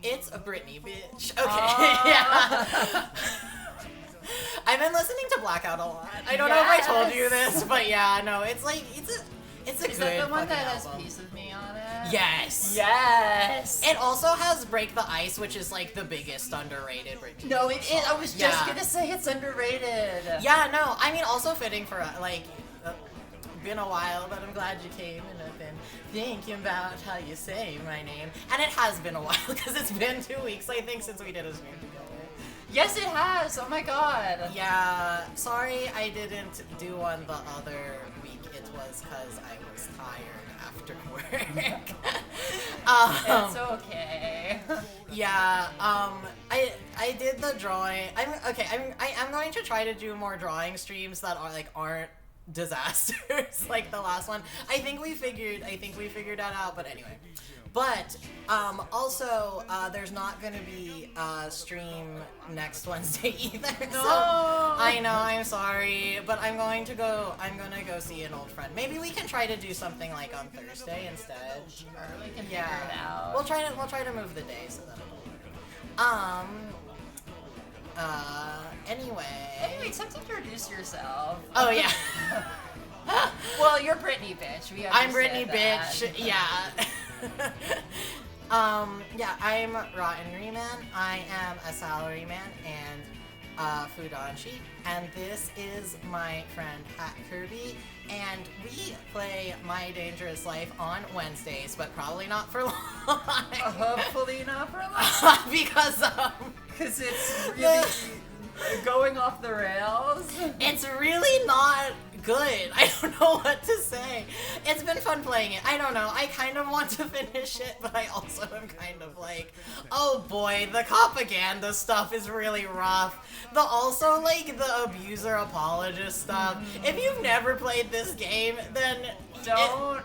It's a Britney, bitch. Okay, yeah. I've been listening to Blackout a lot. I don't know if I told you this, but yeah, no, it's like, it's a good Is that the one that album. has Piece of Me on it? Yes. Yes. It also has Break the Ice, which is like the biggest underrated Britney. No, it is. I was just Yeah. gonna say it's underrated. Yeah, no, I mean, also fitting for, like, been a while, but I'm glad you came, and I've been thinking about how you say my name. And it has been a while, because it's been 2 weeks, I think, since we did a stream together. Yes, it has. Oh my god. Yeah, sorry I didn't do one the other week. It was because I was tired after work. It's okay. Yeah, I did the drawing. I'm going to try to do more drawing streams that aren't disasters like the last one. I think we figured that out, but anyway. But also there's not gonna be a stream next Wednesday either. No. So I know, I'm sorry, but I'm gonna go see an old friend. Maybe we can try to do something like on Thursday instead. Sure, we can Yeah. figure it out. We'll try to move the day so that it'll work. Anyway, time to introduce yourself. Oh yeah. Well, you're Britney, bitch. I'm Britney, that. bitch. Yeah. Yeah, I'm Rotten Reman. I am a salaryman and a Fudanshi, and this is my friend Hat Kirby, and we play My Dangerous Life on Wednesdays, but probably not for long. Hopefully not for long. Because it's really going off the rails. it's really not good. I don't know what to say. It's been fun playing it. I don't know. I kind of want to finish it, but I also am kind of like, oh boy, the propaganda stuff is really rough. The abuser apologist stuff. If you've never played this game, then Don't.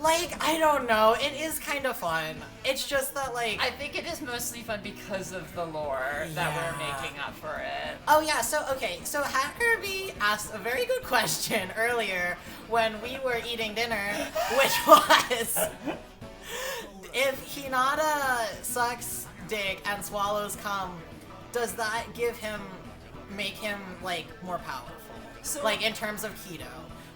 I don't know. It is kind of fun. It's just that I think it is mostly fun because of the lore that we're making up for it. Oh yeah, so Hat Kirby asked a very good question earlier when we were eating dinner, which was, if Hinata sucks dick and swallows cum, does that make him more powerful? So, in terms of keto?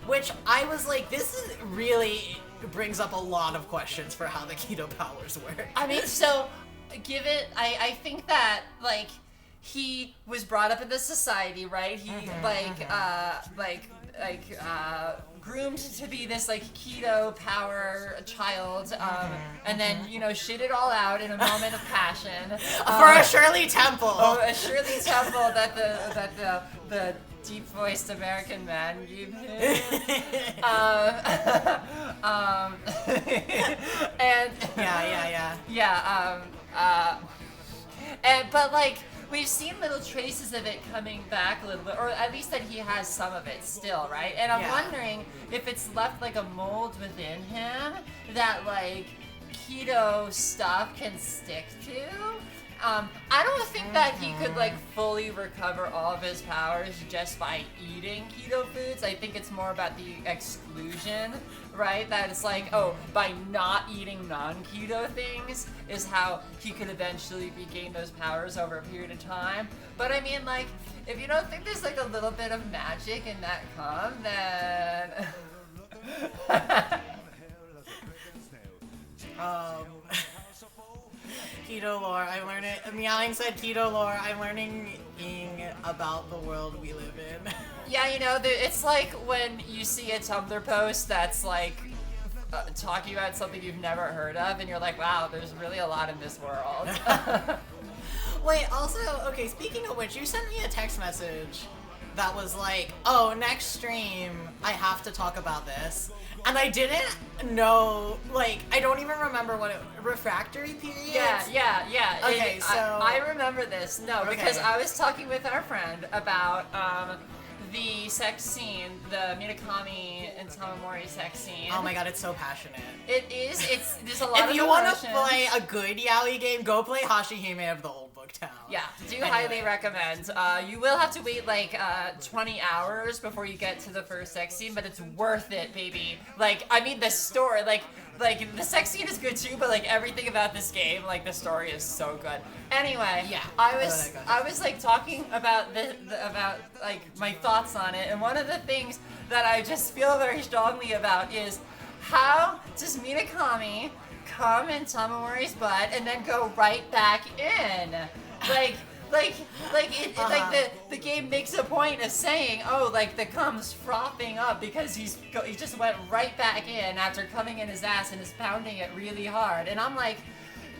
Which I was like, this is really brings up a lot of questions for how the keto powers work. I mean, so I think that he was brought up in this society, right? He groomed to be this keto power child, and then shit it all out in a moment of passion For a Shirley Temple. Oh, a Shirley Temple that the deep-voiced American man gave him. And but we've seen little traces of it coming back a little bit, or at least that he has some of it still, right? And I'm wondering if it's left a mold within him that keto stuff can stick to. I don't think that he could fully recover all of his powers just by eating keto foods. I think it's more about the exclusion, right? That it's by not eating non-keto things is how he could eventually regain those powers over a period of time. But I mean, if you don't think there's a little bit of magic in that cum, then Keto lore, I'm learning. Meowing said keto lore, I'm learning about the world we live in. Yeah, it's when you see a Tumblr post that's talking about something you've never heard of, and you're like, wow, there's really a lot in this world. Wait, also, okay, speaking of which, you sent me a text message that was oh, next stream, I have to talk about this. And I didn't know, I don't even remember what refractory period? Yeah. Okay, so... I remember this. No, because I was talking with our friend about the sex scene, the Minakami and Tamamori sex scene. Oh my god, it's so passionate. It is. There's a lot of If you emotions. want to play a good yaoi game, go play Hashihime of the Old Book. Booktown. Yeah, do Anyway. highly recommend. You will have to wait like 20 hours before you get to the first sex scene, but it's worth it, baby. Like, I mean, the story, like the sex scene is good too, but like everything about this game, like the story is so good. Anyway, Yeah. I was like talking about about like my thoughts on it, and one of the things that I just feel very strongly about is how does Minakami come in Tamamori's butt and then go right back in? Like the game makes a point of saying, oh, like the cum's frothing up because he just went right back in after coming in his ass and is pounding it really hard. And I'm like,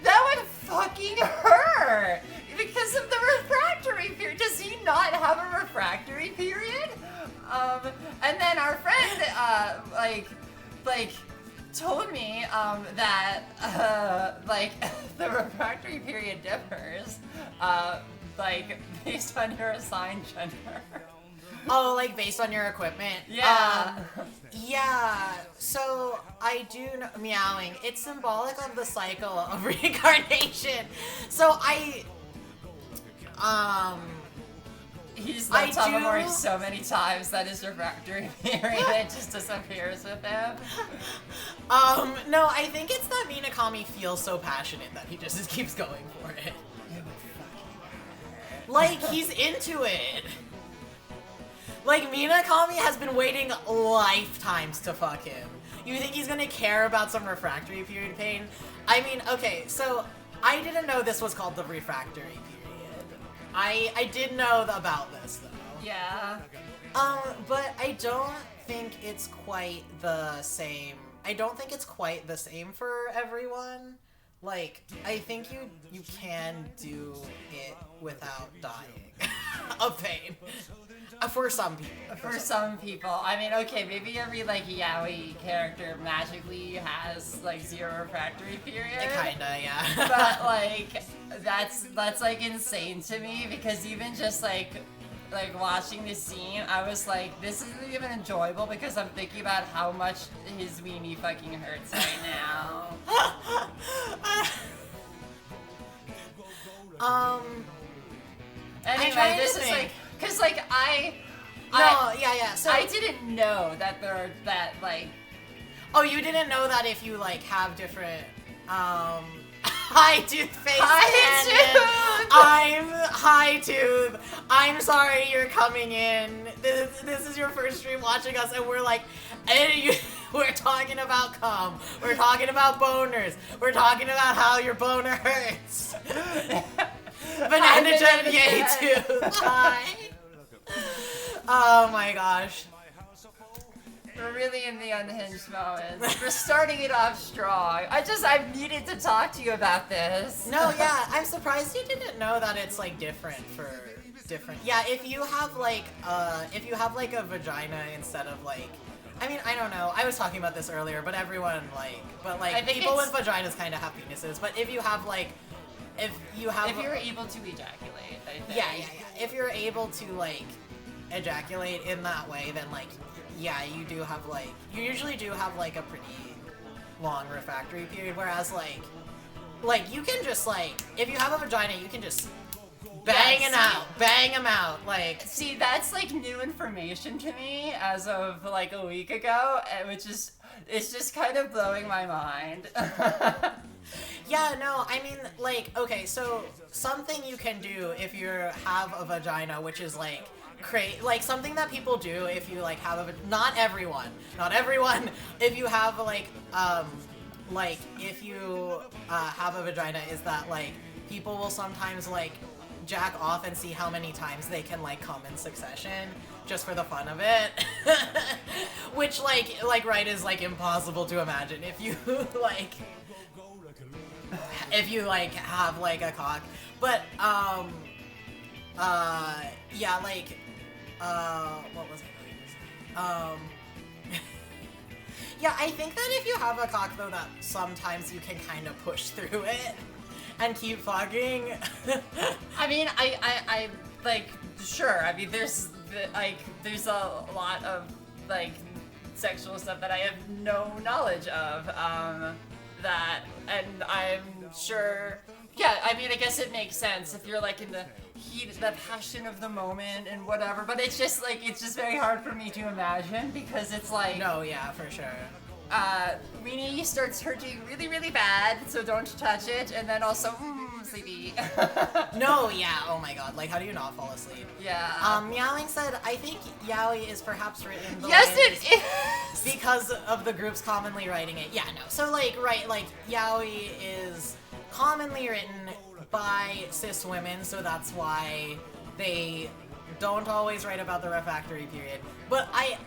that would fucking hurt because of the refractory period. Does he not have a refractory period? And then our friend, like told me that like the refractory period differs like based on your assigned gender. Oh, like based on your equipment? Yeah. Yeah. So I do know meowing. It's symbolic of the cycle of reincarnation. So He's I left Tamamori do- so many times that his refractory period just disappears with him. No, I think it's that Minakami feels so passionate that he just keeps going for it. Like, he's into it. Like, Minakami has been waiting lifetimes to fuck him. You think he's gonna care about some refractory period pain? I mean, okay, so I didn't know this was called the refractory period. I did know about this, though. Yeah. But I don't think it's quite the same. I don't think it's quite the same for everyone. Like, I think you can do it without dying of pain. For some people. For some people. I mean, okay, maybe every, like, yaoi character magically has, like, zero refractory period. Kinda, yeah. But, like, that's like, insane to me, because even just, like, watching this scene, I was like, this isn't even enjoyable, because I'm thinking about how much his weenie fucking hurts right now. Anyway, this is, like, because, like, So I didn't know that like... Oh, you didn't know that if you, like, have different, Hi, Toothface. I'm Hi, Tooth. I'm sorry you're coming in. This is your first stream watching us, and we're like, we're talking about cum. We're talking about boners. We're talking about how your boner hurts. Banana Jet Yay Tooth. Hi. Oh my gosh. We're really in the unhinged moments. We're starting it off strong. I've needed to talk to you about this. No, yeah, I'm surprised you didn't know that it's like different for different. Yeah, if you have like a vagina instead of like, I mean, I don't know. I was talking about this earlier, but everyone people with vaginas kind of have penises. But if you have like, if you're able to ejaculate, I think. Yeah. If you're able to like ejaculate in that way, then like. Yeah, you usually do have like a pretty long refractory period, whereas like you can just like, if you have a vagina, you can just bang them out, like. See, that's like new information to me as of like a week ago, it's just kind of blowing my mind. Yeah, no, I mean, like, okay, so something you can do if you have a vagina, which is like, like something that people do if you like have not everyone, if you have like if you have a vagina, is that like people will sometimes like jack off and see how many times they can like come in succession just for the fun of it. Which like right is like impossible to imagine if you like have like a cock. But yeah, like what was I yeah, I think that if you have a cock though, that sometimes you can kind of push through it and keep fucking. I mean, I like, sure. I mean, there's a lot of like sexual stuff that I have no knowledge of. And I'm sure Yeah, I mean, I guess it makes sense if you're like in the heat, the passion of the moment and whatever. But it's just like it's just very hard for me to imagine because it's like No, yeah, for sure. Weenie starts hurting really, really bad, so don't touch it. And then also, sleepy. No, yeah, oh my god, like how do you not fall asleep? Yeah. Meowing said, I think yaoi is perhaps written the Yes, way it is. because of the groups commonly writing it. Yeah, no. So like, right, like yaoi is commonly written by cis women, so that's why they don't always write about the refractory period. But I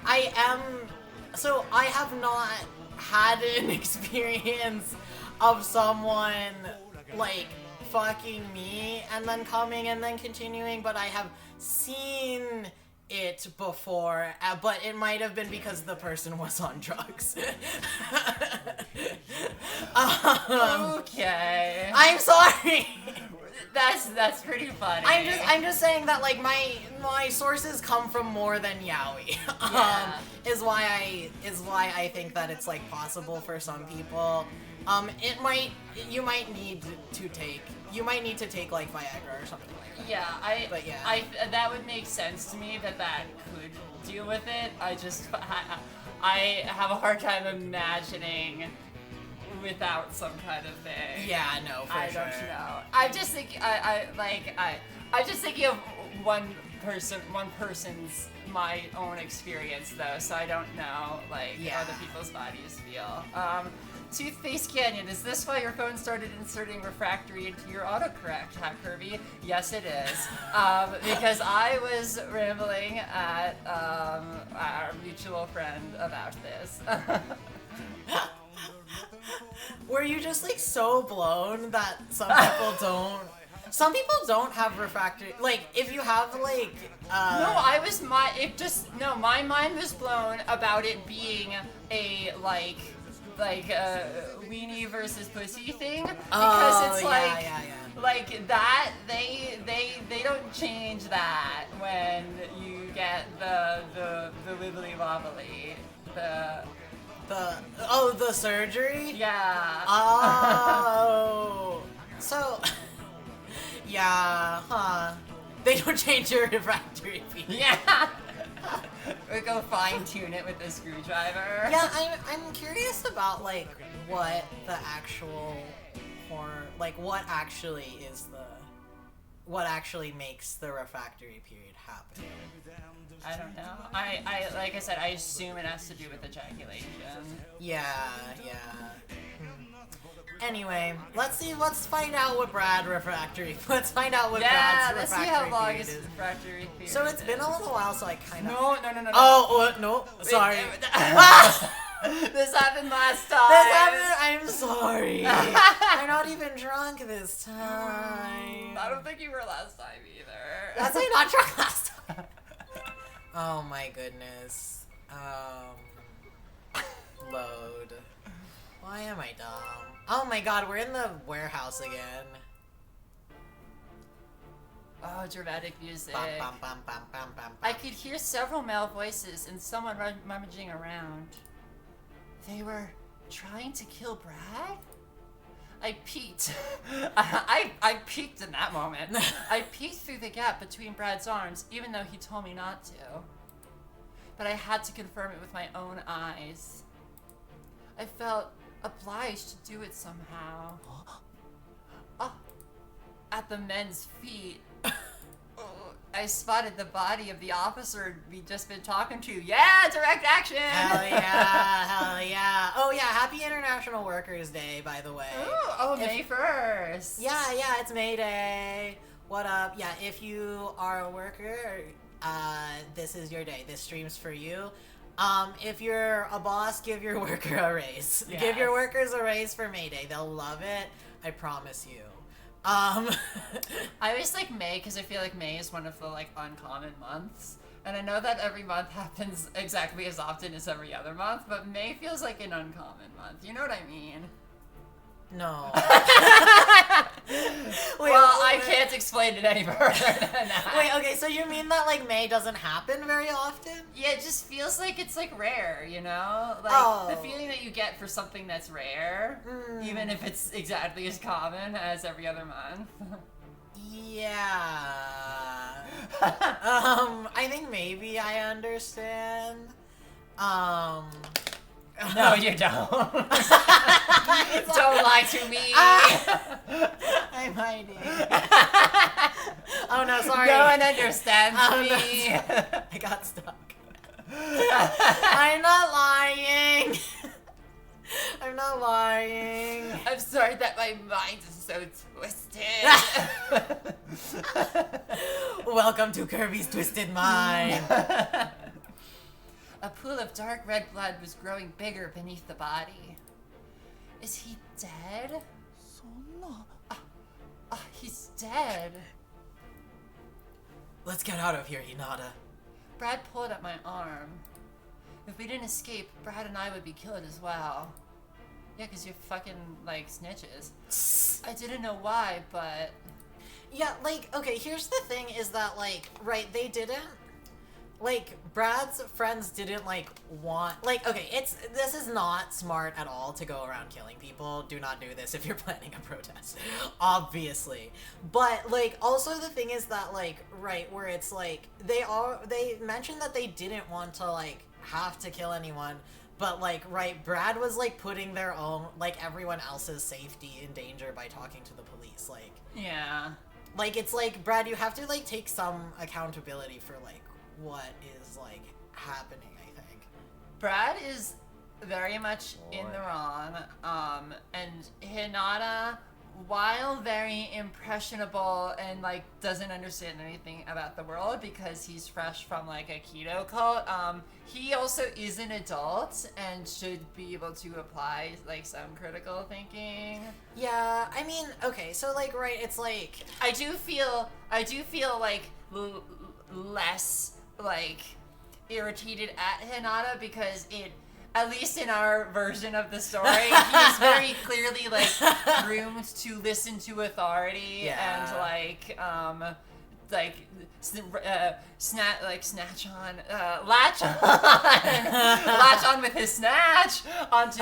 have not had an experience of someone like fucking me and then coming and then continuing, but I have seen it before, but it might have been because the person was on drugs. Okay. I'm sorry. That's pretty funny. I'm just saying that like my sources come from more than yaoi. Yeah. Is why I think that it's like possible for some people. You might need to take like Viagra or something like that. Yeah, But yeah. that would make sense to me that could deal with it. I have a hard time imagining without some kind of thing. Yeah, no, for I sure. don't know. I'm just thinking. I'm just thinking of one person's my own experience though, so I don't know how other people's bodies feel. Toothpaste Canyon, is this why your phone started inserting refractory into your autocorrect, Hat Kirby? Yes, it is. Because I was rambling at our mutual friend about this. Were you just like so blown that some people don't have refractory, like if you have like my mind was blown about it being a like a weenie versus pussy thing because it's like that they don't change that when you get the wibbly wobbly the surgery? Yeah. Oh. So yeah, huh. They don't change your refractory feet. Yeah. We go fine tune it with a screwdriver. Yeah, I'm curious about like what the actual what actually makes the refractory period happen. I don't know. I like I said, I assume it has to do with ejaculation. Yeah. Anyway, let's find out what Brad's refractory period see how long his is. refractory period So it's been a little while, so I kind of... No. Oh, no, sorry. This happened last time. I'm sorry. I'm not even drunk this time. I don't think you were last time either. That's like not drunk last time. Oh my goodness. Load. Why am I dumb? Oh my god, we're in the warehouse again. Oh, dramatic music. Bum, bum, bum, bum, bum, bum, I could hear several male voices and someone rummaging around. They were trying to kill Brad? I peeked. I peeked in that moment. I peeked through the gap between Brad's arms, even though he told me not to. But I had to confirm it with my own eyes. I felt obliged to do it somehow. At the men's feet, I spotted the body of the officer we'd just been talking to. Yeah, direct action! Hell yeah. Oh yeah, happy International Workers' Day, by the way. Ooh, May 1st. Yeah, it's May Day. What up? Yeah, if you are a worker, this is your day. This stream's for you. If you're a boss, give your worker a raise. Yes. Give your workers a raise for May Day. They'll love it. I promise you. I always like May because I feel like May is one of the like uncommon months. And I know that every month happens exactly as often as every other month, but May feels like an uncommon month. You know what I mean? No. Well, I can't explain it any further than that. Wait, okay, so you mean that, like, May doesn't happen very often? Yeah, it just feels like it's, like, rare, you know? Like, the feeling that you get for something that's rare, even if it's exactly as common as every other month. Yeah. I think maybe I understand. No, you don't. Don't lie to me. I'm hiding. Oh no, sorry. No one understands me. No, I got stuck. I'm not lying. I'm not lying. I'm sorry that my mind is so twisted. Welcome to Kirby's Twisted Mind. A pool of dark red blood was growing bigger beneath the body. Is he dead? He's dead. Let's get out of here, Hinata. Brad pulled at my arm. If we didn't escape, Brad and I would be killed as well. Yeah, because you're fucking, like, snitches. I didn't know why, but... Yeah, like, okay, here's the thing is that, like, right, they didn't... Like, Brad's friends didn't, like, want... Like, okay, this is not smart at all to go around killing people. Do not do this if you're planning a protest. Obviously. But, like, also the thing is that, like, right, where it's, like, they mentioned that they didn't want to, like, have to kill anyone. But, like, right, Brad was, like, putting their own, like, everyone else's safety in danger by talking to the police. Like... Yeah. Like, it's like, Brad, you have to, like, take some accountability for, like, what is, like, happening, I think. Brad is very much in the wrong, and Hinata, while very impressionable and, like, doesn't understand anything about the world because he's fresh from, like, a keto cult, he also is an adult and should be able to apply, like, some critical thinking. Yeah, I mean, okay, so, like, right, it's like... I do feel, like, less... like, irritated at Hinata because it, at least in our version of the story, he's very clearly, like, groomed to listen to authority and, like, latch on with his snatch onto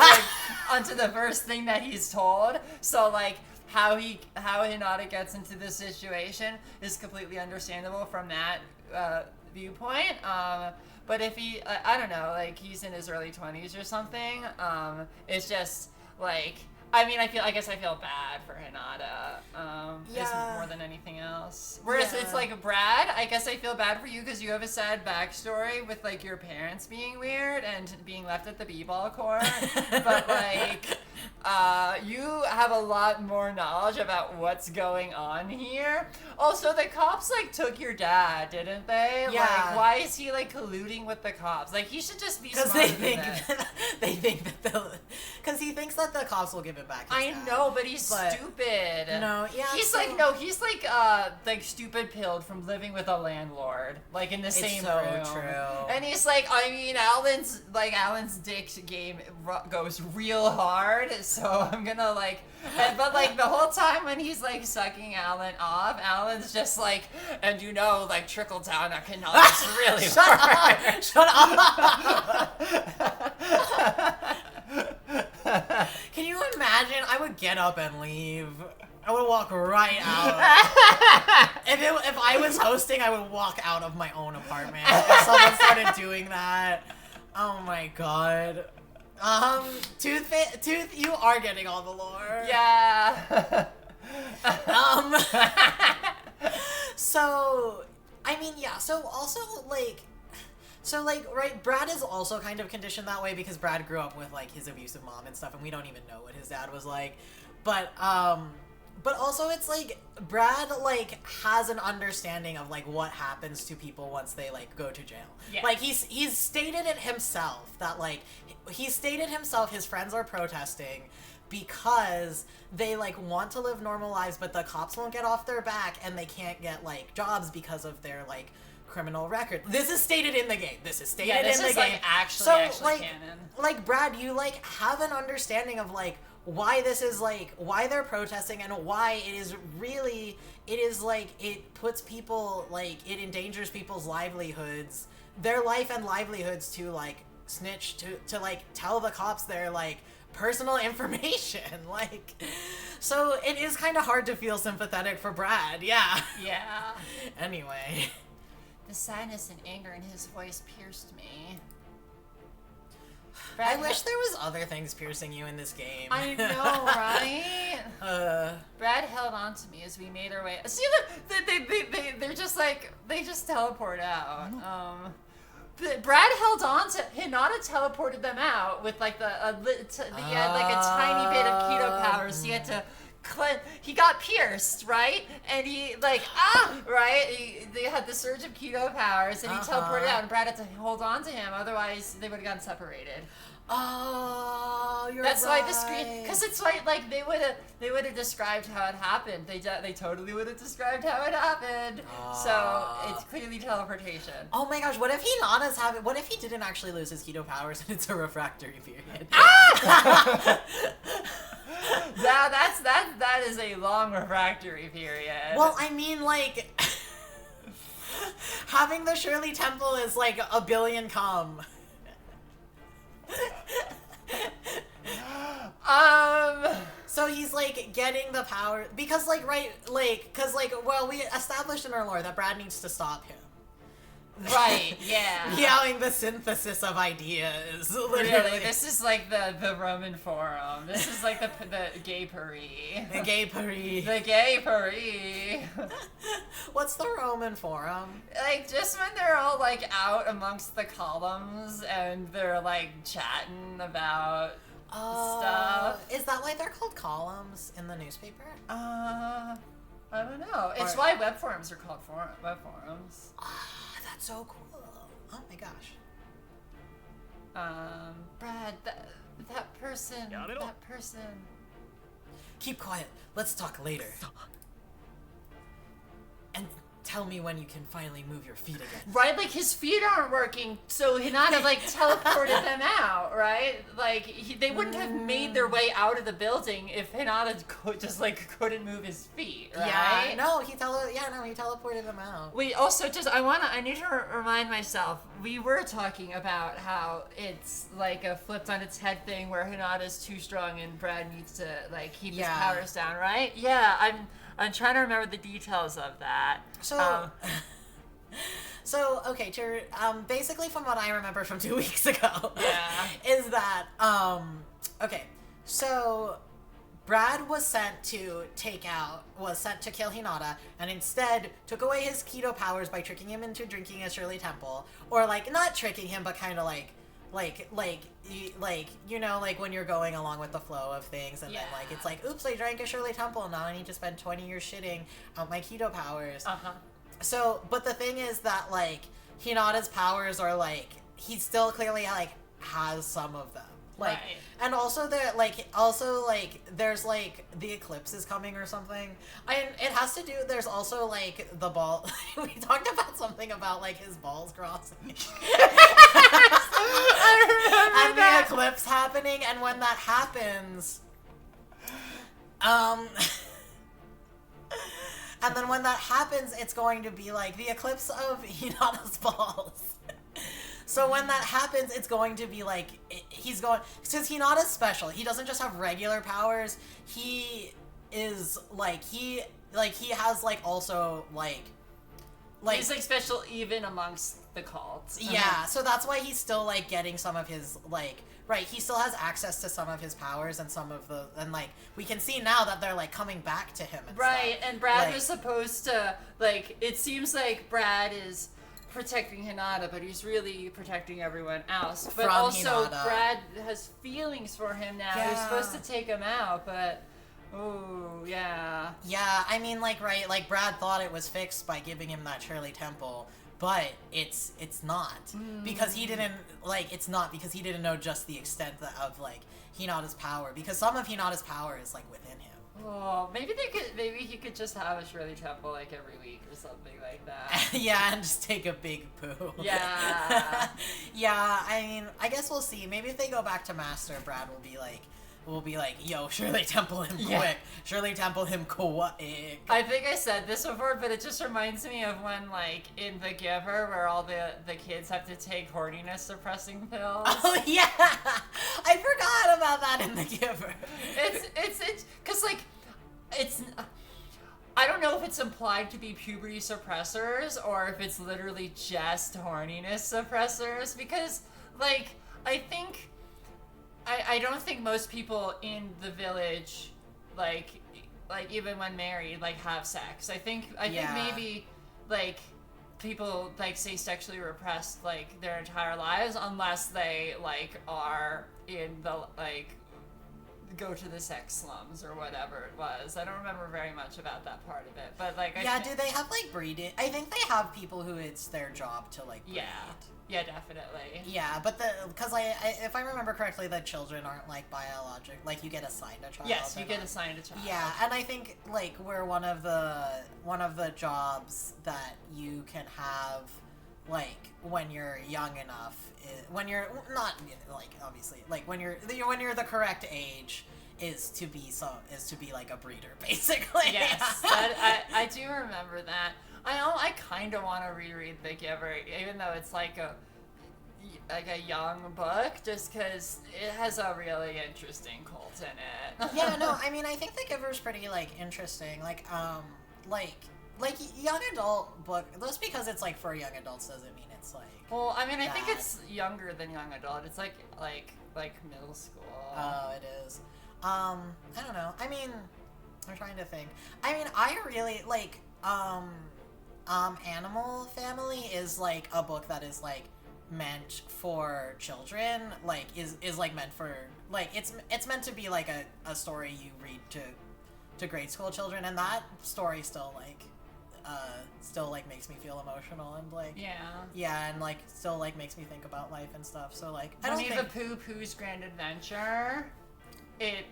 the first thing that he's told. So, like, how Hinata gets into this situation is completely understandable from that viewpoint. But if he, I don't know, like, he's in his early 20s or something, it's just, like, I mean, I guess I feel bad for Hinata, is more than anything else. Whereas it's like, Brad, I guess I feel bad for you because you have a sad backstory with, like, your parents being weird and being left at the b-ball court. But, like, you have a lot more knowledge about what's going on here. Also, the cops, like, took your dad, didn't they? Yeah. Like, why is he, like, colluding with the cops? Like, he should just be smart. Because they think that because he thinks that the cops will give him back his dad. know, but he's stupid. No, yeah. He's like stupid pilled from living with a landlord, like in the same room. True. And he's like, I mean, Alan's dick game goes real hard, so I'm gonna like, but like the whole time when he's like sucking Alan off, Alan's just like, and you know, like trickle down economics really work. Shut up! Can you imagine? I would get up and leave. I would walk right out. If I was hosting, I would walk out of my own apartment. If someone started doing that, oh my god. Tooth, you are getting all the lore. Yeah. So, I mean, yeah. So also, like. So, like, right, Brad is also kind of conditioned that way because Brad grew up with, like, his abusive mom and stuff, and we don't even know what his dad was like. But also it's, like, Brad, like, has an understanding of, like, what happens to people once they, like, go to jail. Yeah. Like, he's stated it himself that, like, his friends are protesting because they, like, want to live normal lives, but the cops won't get off their back, and they can't get, like, jobs because of their, like, criminal record. This is stated in the game. This is stated in the game. Like, actually canon. Like, Brad, you, like, have an understanding of, like, why this is like why they're protesting and why it is like it puts people like it endangers people's livelihoods, their life and livelihoods to like snitch to like tell the cops their like personal information. Like, so it is kind of hard to feel sympathetic for Brad. Yeah. Anyway, the sadness and anger in his voice pierced me. I wish there was other things piercing you in this game. I know, right? Brad held on to me as we made our way. See, look, they're just like, they just teleport out. Brad held on to, Hinata teleported them out with like he had like a tiny bit of keto powers. He had to he got pierced, right? And he like, right? They had the surge of keto powers and he teleported out and Brad had to hold on to him. Otherwise they would have gotten separated. Oh, That's why the screen, because it's like they would have described how it happened. They totally would have described how it happened. So it's clearly teleportation. Oh my gosh, what if what if he didn't actually lose his keto powers and it's a refractory period? That is a long refractory period. Well, I mean, like, having the Shirley Temple is like a billion cum. So he's like getting the power because like well, we established in our lore that Brad needs to stop him. Right, yeah. Yelling the synthesis of ideas. Literally. Really, this is like the Roman Forum. This is like the gay Paris. The gay Paris. The gay Paris. What's the Roman Forum? Like, just when they're all like out amongst the columns and they're like chatting about stuff. Is that why they're called columns in the newspaper? I don't know. It's why web forums are called web forums. That's so cool. Oh my gosh. Brad, that person. Keep quiet. Let's talk later. And tell me when you can finally move your feet again. Right, like his feet aren't working, so Hinata like teleported them out, right? Like they wouldn't have made their way out of the building if Hinata couldn't move his feet, right? Yeah, no, he teleported them out. Wait, also I need to remind myself, we were talking about how it's like a flipped on its head thing where Hinata's too strong and Brad needs to like keep his powers down, right? Yeah, I'm trying to remember the details of that. So, okay, basically from what I remember from 2 weeks ago, is that, okay, so Brad was sent to kill Hinata, and instead took away his keto powers by tricking him into drinking a Shirley Temple, or like, not tricking him, but kind of like you know, like when you're going along with the flow of things and then like it's like, oops, I drank a Shirley Temple, now I need to spend 20 years shitting out my keto powers. So, but the thing is that like Hinata's powers are like, he still clearly like has some of them. Like, and also there's like the eclipse is coming or something. It has to do. There's also like the ball. We talked about something about like his balls crossing. I remember the eclipse happening, and when that happens, and then when that happens, it's going to be like the eclipse of Hinata's balls. So when that happens, it's going to be like, because Hinata's special. He doesn't just have regular powers. He is like, he has like also like he's like special even amongst the cults. Yeah, so that's why he's still like getting some of his like, he still has access to some of his powers and some of the, and like we can see now that they're like coming back to him and stuff. And Brad was supposed to like, it seems like Brad is protecting Hinata, but he's really protecting everyone else. But also Hinata. Brad has feelings for him now. He's supposed to take him out, but I mean, like, Brad thought it was fixed by giving him that Shirley Temple, but it's not because he didn't know just the extent of like Hinata's power, because some of Hinata's power is like within him. Oh, maybe he could just have a Shirley Temple like every week or something like that. Yeah, and just take a big poo. Yeah. Yeah, I mean, I guess we'll see. Maybe if they go back to Master, Brad will be like will be like, yo, Shirley Temple him Yeah. quick. Shirley Temple him quick. I think I said this before, but it just reminds me of when, like, in The Giver, where all the kids have to take horniness suppressing pills. Oh, yeah. I forgot about that in The Giver. It's, cause, like, it's, I don't know if it's implied to be puberty suppressors, or if it's literally just horniness suppressors, because, like, I don't think most people in the village, like even when married, like, have sex. I think maybe, like, people, like, stay sexually repressed, like, their entire lives, unless they, like, are in the, like, go to the sex slums or whatever it was. I don't remember very much about that part of it, but, like, do they have, like, breeding? I think they have people who it's their job to, like, breed. Yeah, definitely. Yeah, but because if I remember correctly, the children aren't, like, biologic. Like, you get assigned a child. Yes, you get assigned a child. Yeah, and I think, like, we're one of the jobs that you can have, like, when you're young enough, when you're not, like, obviously, like, when you're the correct age is to be like a breeder, basically. Yes, I do remember that. I kind of want to reread The Giver, even though it's like a young book, just because it has a really interesting cult in it. Yeah, no, I mean, I think The Giver's pretty, like, interesting. Like young adult book, just because it's, like, for young adults doesn't mean it's, like, well, I mean, I think bad. it's younger than young adult. It's like middle school. Oh, it is. I don't know. I mean, I'm trying to think. I mean, I really, like, Animal Family is, like, a book that is, like, meant for children, like, is like, meant for, like, it's meant to be, like, a story you read to grade school children, and that story still, like, makes me feel emotional, and, like, yeah, and, like, still, like, makes me think about life and stuff, so, like, I don't Winnie think... the Pooh's Grand Adventure. It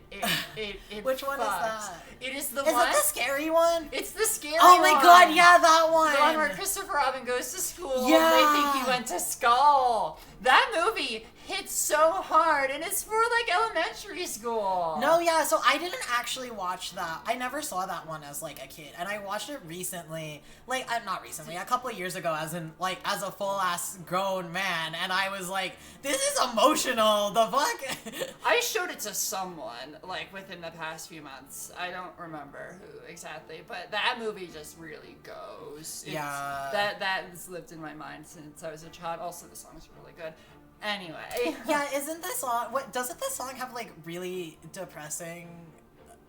Which one is fucks. that? It is the Is one. that the scary one? It's the scary Oh one. my god, yeah, that one! The one where Christopher Robin goes to school Yeah. and they think he went to Skull. That movie hits so hard, and it's for, like, elementary school. No, yeah, so I didn't actually watch that. I never saw that one as, like, a kid, and I watched it recently, like, not recently, a couple of years ago as a full-ass grown man, and I was like, this is emotional, the fuck? I showed it to someone, like, within the past few months. I don't remember who exactly, but that movie just really goes. Yeah. That has lived in my mind since I was a child. Also, the song's really good. Anyway. Yeah, isn't the song, doesn't the song have, like, really depressing,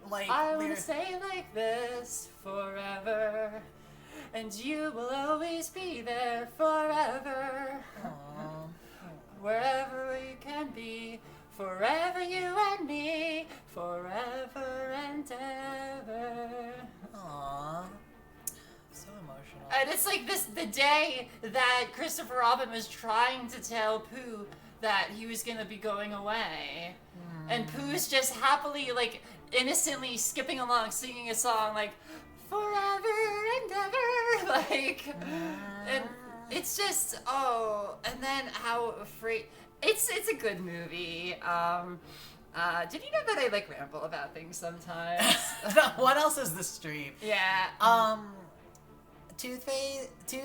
like, I will stay like this forever, and you will always be there forever. Aww. Wherever we can be, forever you and me, forever and ever. Aww. So emotional. And it's like the day that Christopher Robin was trying to tell Pooh that he was gonna be going away. And Pooh's just happily, like, innocently skipping along, singing a song, like, forever and ever, like, and it's just, and then how afraid, it's a good movie. Did you know that I, like, ramble about things sometimes? What else is the stream? Yeah. Tooth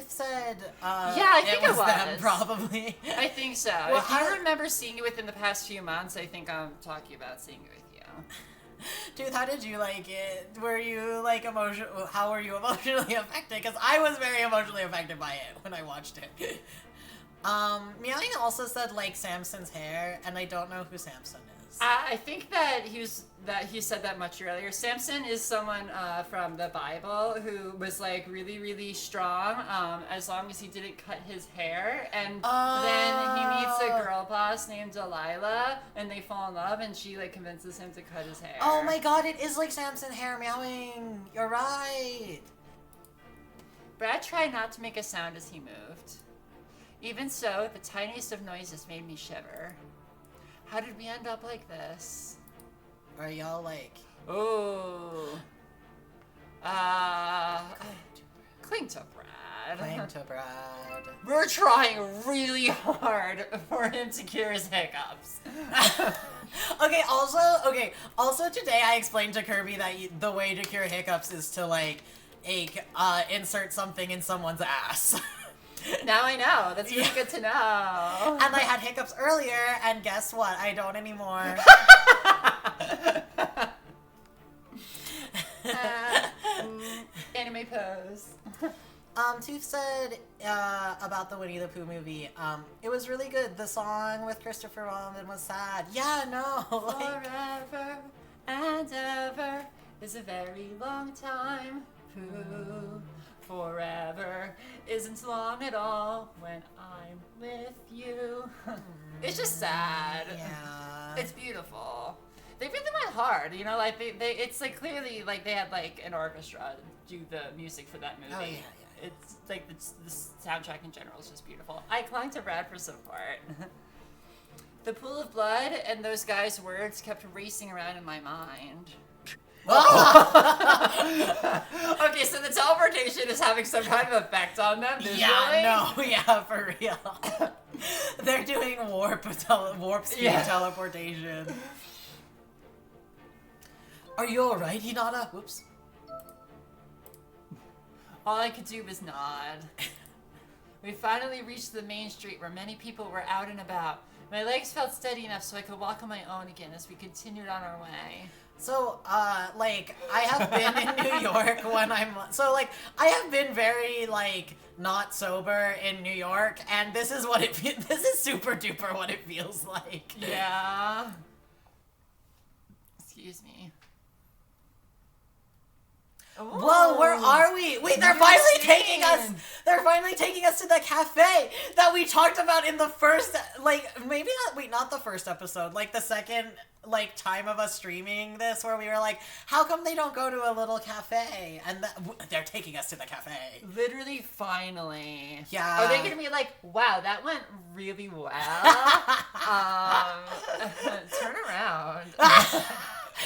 said, I think it was them, probably. I think so. Well, if you remember seeing it within the past few months, I think I'm talking about seeing it with you. Dude, how did you like it? Were you, like, how were you emotionally affected? Because I was very emotionally affected by it when I watched it. Meowing also said, like, Samson's hair, and I don't know who Samson is. I think that he said that much earlier. Samson is someone from the Bible who was, like, really, really strong as long as he didn't cut his hair. And then he meets a girl boss named Delilah, and they fall in love, and she, like, convinces him to cut his hair. Oh my god, it is like Samson hair, Meowing. You're right. Brad tried not to make a sound as he moved. Even so, the tiniest of noises made me shiver. How did we end up like this? Are y'all, like... Oh. Cling to Brad. Cling to Brad. We're trying really hard for him to cure his hiccups. Okay, Also today I explained to Kirby that the way to cure hiccups is to like insert something in someone's ass. Now I know. That's really good to know. And I had hiccups earlier, and guess what? I don't anymore. Anime pose. Tooth said about the Winnie the Pooh movie, it was really good. The song with Christopher Robin was sad. Yeah, no. Forever and ever is a very long time. Pooh. Forever isn't long at all when I'm with you. It's just sad. Yeah. It's beautiful. They really went hard, you know, like they it's like clearly like they had like an orchestra do the music for that movie. Oh, yeah. It's like the soundtrack in general is just beautiful. I clung to Brad for support. The pool of blood and those guys' words kept racing around in my mind. Okay, so the teleportation is having some kind of effect on them visually? Yeah, for real. They're doing warp speed teleportation. Are you alright, Hinata? Whoops. All I could do was nod. We finally reached the main street where many people were out and about. My legs felt steady enough so I could walk on my own again as we continued on our way. So, like, I have been in New York when I have been very, like, not sober in New York, and this is this is super duper what it feels like. Yeah. Excuse me. Whoa, where are we? Wait, they're finally taking us to the cafe that we talked about in the first, like, not the first episode, like the second, like, time of us streaming this, where we were like, how come they don't go to a little cafe? And they're taking us to the cafe. Literally, finally. Yeah. Are they gonna be like, wow, that went really well? Turn around.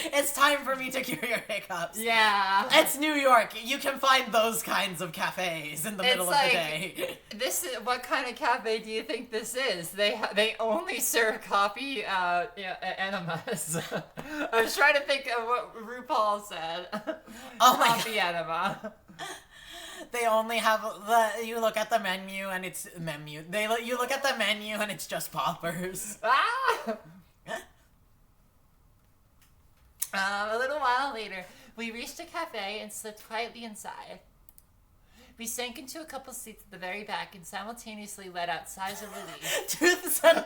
It's time for me to cure your hiccups. Yeah. It's New York. You can find those kinds of cafes in the middle of the day. This is what kind of cafe do you think this is? They only serve coffee enemas. I was trying to think of what RuPaul said. Oh my coffee enema. They only have you look at the menu and it's you look at the menu and it's just poppers. Ah! A little while later, we reached a cafe and slipped quietly inside. We sank into a couple seats at the very back and simultaneously let out sighs of relief. Tooth said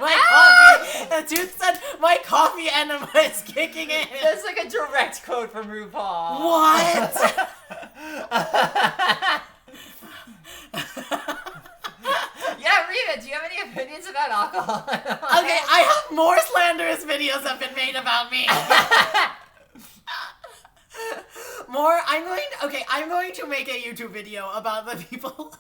my coffee enema is kicking in. That's like a direct quote from RuPaul. What? Yeah, Rita, do you have any opinions about alcohol? Okay, I have more slanderous videos have been made about me. I'm going to make a YouTube video about the people,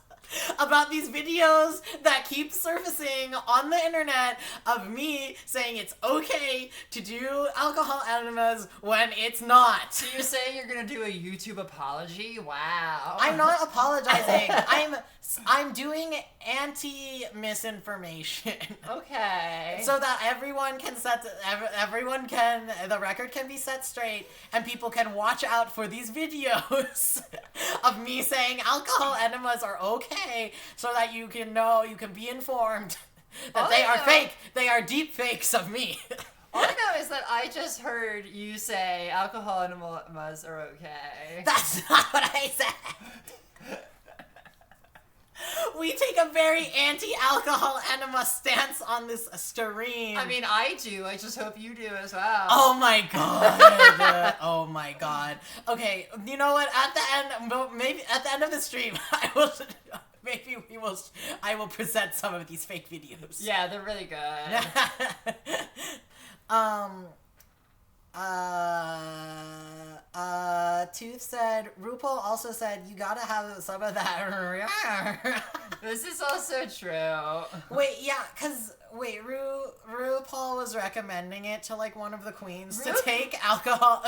about these videos that keep surfacing on the internet of me saying it's okay to do alcohol enemas when it's not. So you're saying you're gonna do a YouTube apology? Wow. I'm not apologizing. I'm doing anti-misinformation. Okay. So that the record can be set straight and people can watch out for these videos of me saying alcohol enemas are okay so that you can be informed that they are fake. They are deep fakes of me. All I know is that I just heard you say alcohol enemas are okay. That's not what I said. We take a very anti-alcohol enema stance on this stream. I mean, I do. I just hope you do as well. Oh my god. Oh my god. Okay, you know what? Maybe at the end of the stream, I will present some of these fake videos. Yeah, they're really good. Tooth said, RuPaul also said, you gotta have some of that. This is also true. Wait, yeah, RuPaul was recommending it to, like, one of the queens to take not alcohol,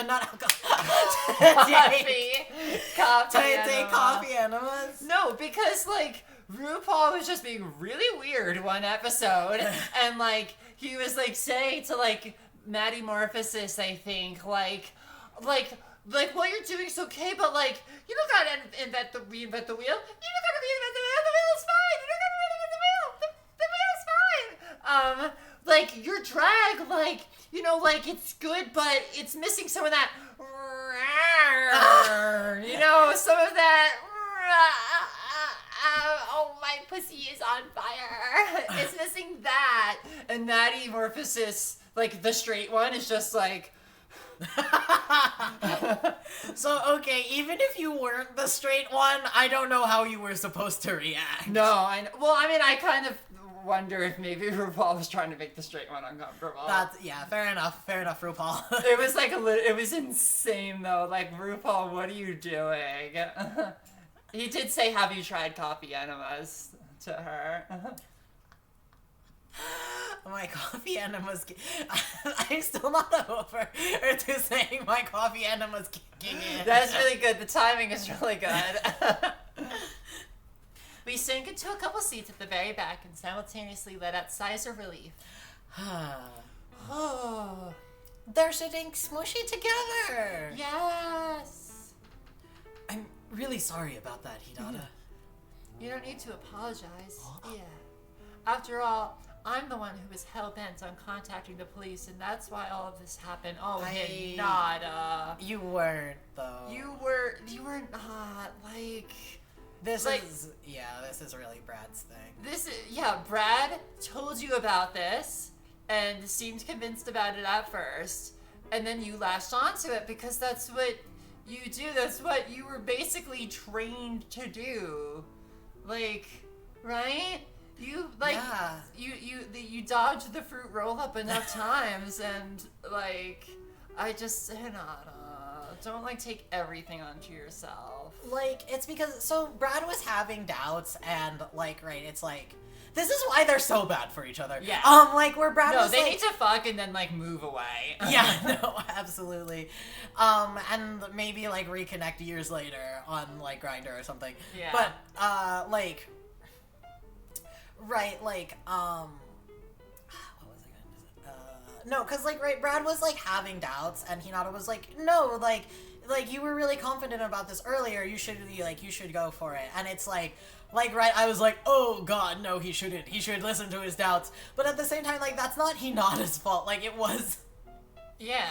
take coffee enemas. No, because, like, RuPaul was just being really weird one episode, and, like, he was, like, saying to, like, metamorphosis, I think. Like what you're doing is okay, but like you don't gotta reinvent the wheel. You don't gotta reinvent the wheel. The wheel is fine. You don't gotta reinvent the wheel. The wheel is fine. Like your drag, like like it's good, but it's missing some of that. Some of that. Oh, my pussy is on fire. It's missing that. And metamorphosis, like the straight one, is just like. So, okay, even if you weren't the straight one, I don't know how you were supposed to react. No, I know. Well, I mean, I kind of wonder if maybe RuPaul was trying to make the straight one uncomfortable. Yeah, fair enough, RuPaul. It was like it was insane though. Like, RuPaul, what are you doing? He did say, "Have you tried coffee enemas?" to her. My coffee enemas. I'm still not over to saying my coffee enemas kicking in. That's really good. The timing is really good. We sank into a couple seats at the very back and simultaneously let out sighs of relief. Oh, they're sitting smushy together. Yes. I'm really sorry about that, Hinata. You don't need to apologize. Yeah. After all, I'm the one who was hell-bent on contacting the police, and that's why all of this happened. Oh, Hinata. You weren't, though. You were not, like... This is really Brad's thing. Brad told you about this, and seemed convinced about it at first, and then you latched onto it because that's what you do. That's what you were basically trained to do. Like, right? You you dodged the fruit roll up enough times, and like I just don't like take everything onto yourself. Like, it's because Brad was having doubts, and like it's like this is why they're so bad for each other. Yeah. Where Brad was they need to fuck and then like move away. Yeah, no, absolutely. And maybe like reconnect years later on like Grindr or something. Yeah. But right, like, what was I gonna say? No, because, like, right, Brad was, like, having doubts, and Hinata was like, no, like, you were really confident about this earlier, you should go for it, and it's like, right, I was like, oh, God, no, he shouldn't, he should listen to his doubts, but at the same time, like, that's not Hinata's fault, like, it was... Yeah.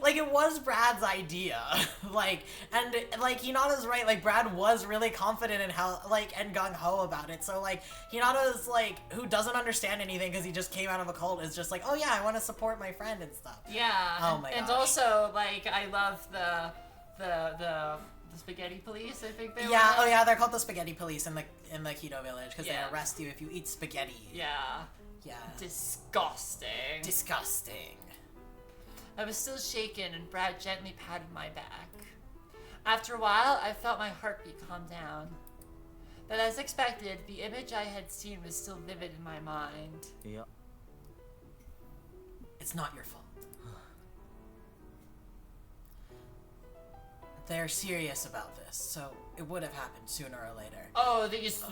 Like, it was Brad's idea. Hinata's right, like, Brad was really confident in how, like, and gung-ho about it. So, like, Hinata's, like, who doesn't understand anything because he just came out of a cult, is just like, oh, yeah, I want to support my friend and stuff. Yeah. Oh, my gosh. And also, like, I love the spaghetti police, I think they were. Yeah, oh, yeah, they're called the spaghetti police in the Keto Village because they arrest you if you eat spaghetti. Yeah. Yeah. Disgusting. Disgusting. I was still shaken, and Brad gently patted my back. After a while, I felt my heartbeat calm down. But as expected, the image I had seen was still vivid in my mind. Yeah. It's not your fault. They're serious about this, so it would have happened sooner or later. Oh, these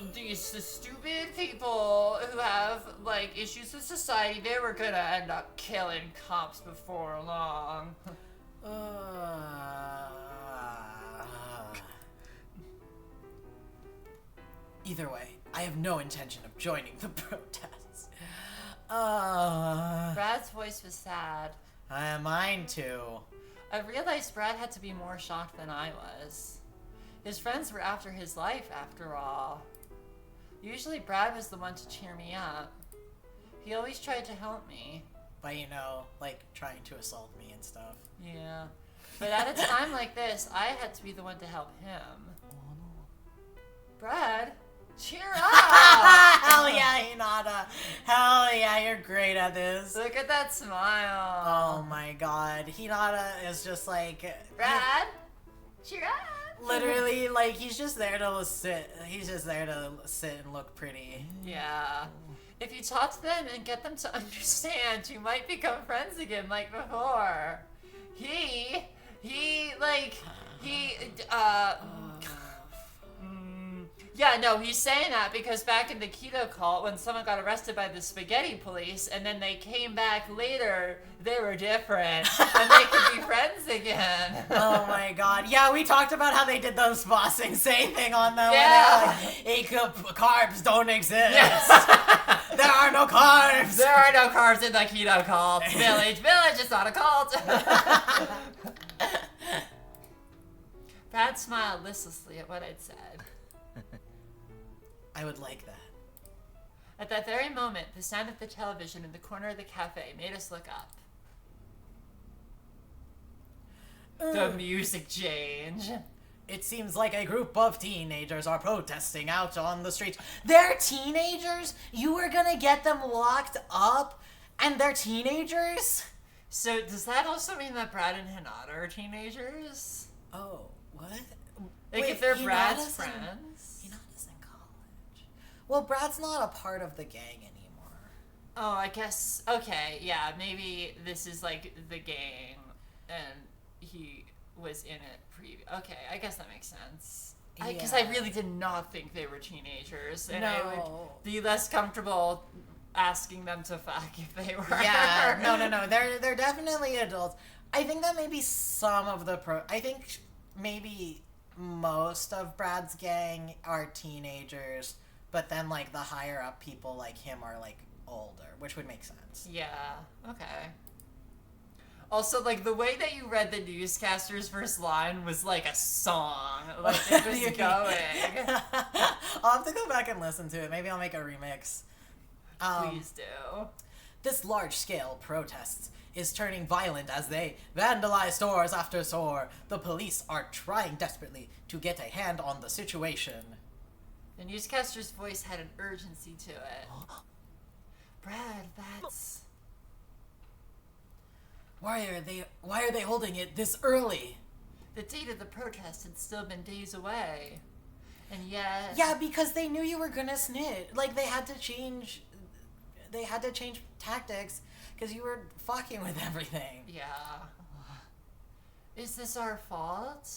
stupid people who have, like, issues with society, they were gonna end up killing cops before long. Either way, I have no intention of joining the protests. Brad's voice was sad. Mine too. I realized Brad had to be more shocked than I was. His friends were after his life, after all. Usually Brad was the one to cheer me up. He always tried to help me. By, like, trying to assault me and stuff. Yeah. But at a time like this, I had to be the one to help him. Brad, cheer up! Hell yeah, Hinata. Hell yeah, you're great at this. Look at that smile. Oh my god. Hinata is just like... Brad, cheer up! Literally, like, he's just there to sit. He's just there to sit and look pretty. Yeah. If you talk to them and get them to understand, you might become friends again like before. Yeah, no, he's saying that because back in the keto cult, when someone got arrested by the spaghetti police and then they came back later, they were different and they could be friends again. Oh my god. Yeah, we talked about how they did the Bossing Say thing on them. Yeah. When they're like, carbs don't exist. Yes. There are no carbs. There are no carbs in the keto cult. Village, is not a cult. Brad smiled listlessly at what I'd said. I would like that. At that very moment, the sound of the television in the corner of the cafe made us look up. The music change. It seems like a group of teenagers are protesting out on the streets. They're teenagers? You were gonna get them locked up? And they're teenagers? So does that also mean that Brad and Hinata are teenagers? Oh, what? Like Wait, if they're Hinata's Brad's friends? Hinata's in college. Well, Brad's not a part of the gang anymore. Oh, I guess, okay, yeah, maybe this is like the gang and he was in it okay, I guess that makes sense. Because I really did not think they were teenagers, and I would be less comfortable asking them to fuck if they were. Yeah, no. They're definitely adults. I think that maybe some of the I think maybe most of Brad's gang are teenagers, but then like the higher up people like him are like older, which would make sense. Yeah. Okay. Also, like, the way that you read the newscaster's first line was like a song. Like, it was going. I'll have to go back and listen to it. Maybe I'll make a remix. Please do. This large-scale protest is turning violent as they vandalize stores after store. The police are trying desperately to get a hand on the situation. The newscaster's voice had an urgency to it. Brad, that's... Why are they holding it this early? The date of the protest had still been days away. And yet... Yeah, because they knew you were gonna snit. Like, they had to change tactics because you were fucking with everything. Yeah. Is this our fault?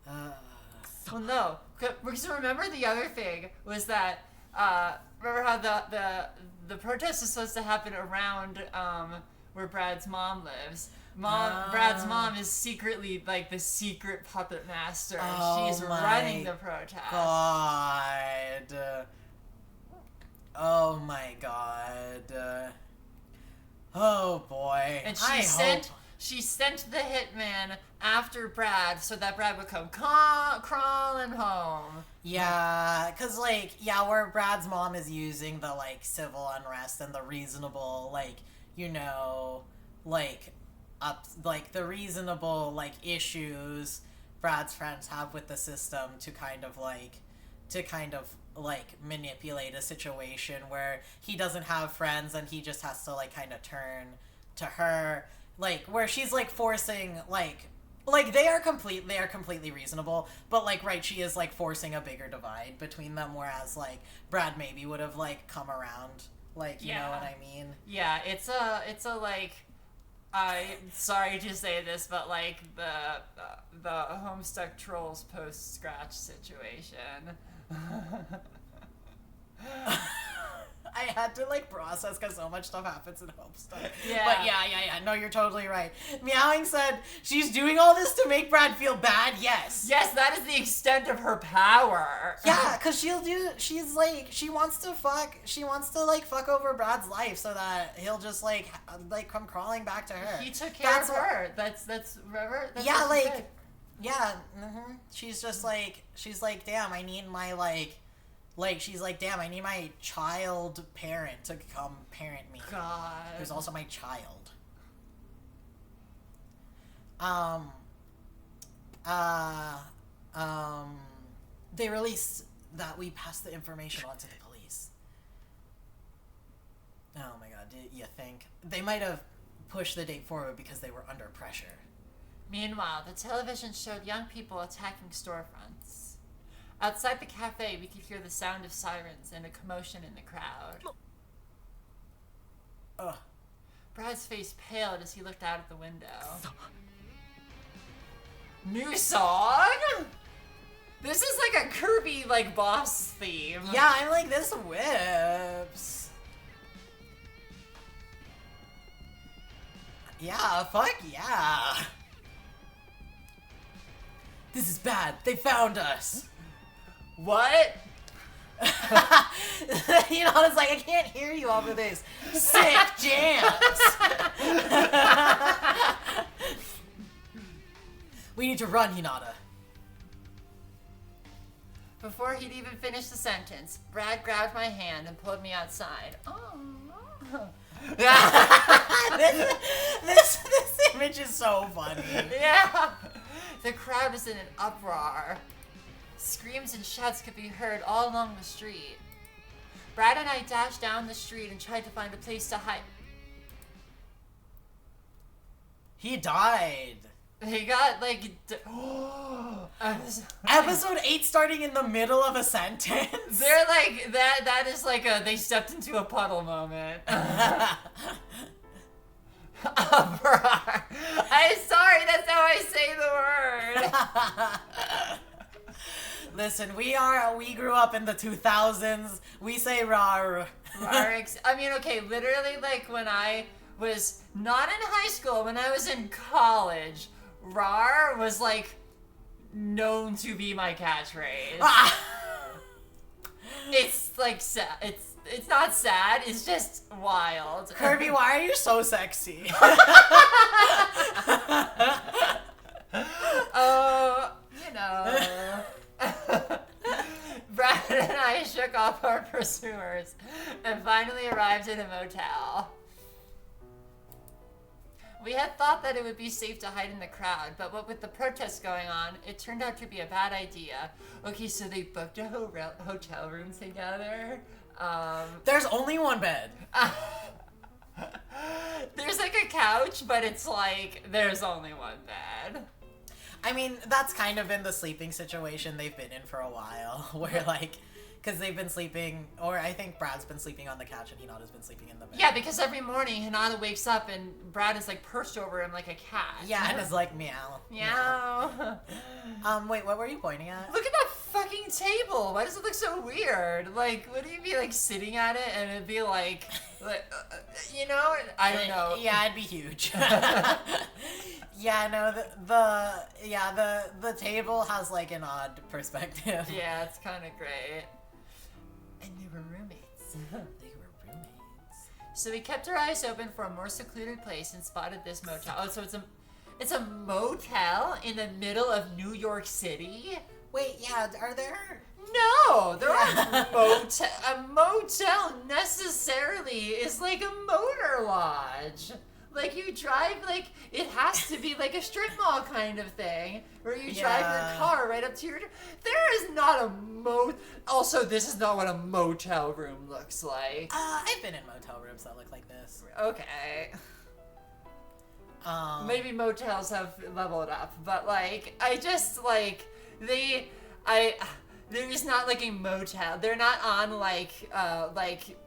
Well, no. Because remember the other thing was that, remember how the protest is supposed to happen around, where Brad's mom lives. Brad's mom is secretly like the secret puppet master. She's running the protest. God. Oh my god. Oh boy. And she sent the hitman after Brad so that Brad would come crawling home. Yeah, cause like, where Brad's mom is using the like civil unrest and the reasonable like, you know, like the reasonable like issues Brad's friends have with the system to kind of manipulate a situation where he doesn't have friends and he just has to like kind of turn to her, like where she's like forcing like they are completely reasonable, but like right, she is like forcing a bigger divide between them, whereas like Brad maybe would have like come around. Like, you know what I mean? Yeah, it's a like, I'm sorry to say this, but like the Homestuck Trolls post-scratch situation. I had to like process because so much stuff happens in Homestuck. Yeah. But yeah. No, you're totally right. Meowing said she's doing all this to make Brad feel bad. Yes. Yes, that is the extent of her power. Yeah, because she wants to fuck over Brad's life so that he'll just like come crawling back to her. He took care of her. That's remember? That's yeah, like, yeah. Mm-hmm. She's like, damn, I need my she's like, damn, I need my child parent to come parent me. God. Who's also my child. They released that we passed the information on to the police. Oh my god, do you think? They might have pushed the date forward because they were under pressure. Meanwhile, the television showed young people attacking storefronts. Outside the cafe, we could hear the sound of sirens and a commotion in the crowd. Ugh. Brad's face paled as he looked out of the window. New song? This is like a Kirby, like, boss theme. Yeah, I'm like, this whips. Yeah, fuck yeah. This is bad. They found us. What? You know, it's like, I can't hear you over this sick jams. We need to run, Hinata. Before he'd even finish the sentence, Brad grabbed my hand and pulled me outside. Oh. this image is so funny. Yeah. The crowd was in an uproar. Screams and shouts could be heard all along the street. Brad and I dashed down the street and tried to find a place to hide. He died. He got, like... Episode 8 starting in the middle of a sentence. They're like, that is like a, they stepped into a puddle moment. Uproar. I'm sorry, that's how I say the word. Listen, we grew up in the 2000s. We say rar. I mean, okay, literally, like, when I was not in high school, when I was in college, rar was, like, known to be my catchphrase. It's, like, sad. It's not sad, it's just wild. Kirby, why are you so sexy? Oh, you know. Brad and I shook off our pursuers and finally arrived at a motel. We had thought that it would be safe to hide in the crowd, but what with the protests going on, it turned out to be a bad idea. Okay, so they booked a hotel room together. There's only one bed. There's like a couch, but it's like, there's only one bed. I mean, that's kind of been the sleeping situation they've been in for a while, where like, because they've been sleeping, or I think Brad's been sleeping on the couch and Hinata's been sleeping in the bed. Yeah, because every morning Hinata wakes up and Brad is like perched over him like a cat. Yeah, and is like, meow. Meow. Wait, what were you pointing at? Look at that fucking table. Why does it look so weird? Like, wouldn't you be like sitting at it and it'd be like you know? I don't know. Yeah, it'd be huge. Yeah, no, the table has like an odd perspective. Yeah, it's kind of great. And they were roommates. They were roommates. So we kept our eyes open for a more secluded place and spotted this motel. Oh, so it's a motel in the middle of New York City? Wait, yeah, are there? No, there aren't motel. A motel necessarily is like a motor lodge. Like, you drive, like, it has to be like a strip mall kind of thing, where you drive your car right up to your... There is not a Also, this is not what a motel room looks like. I've been in motel rooms that look like this. Okay. Maybe motels have leveled up, but, like, I just, like, they're just not like a motel. They're not on like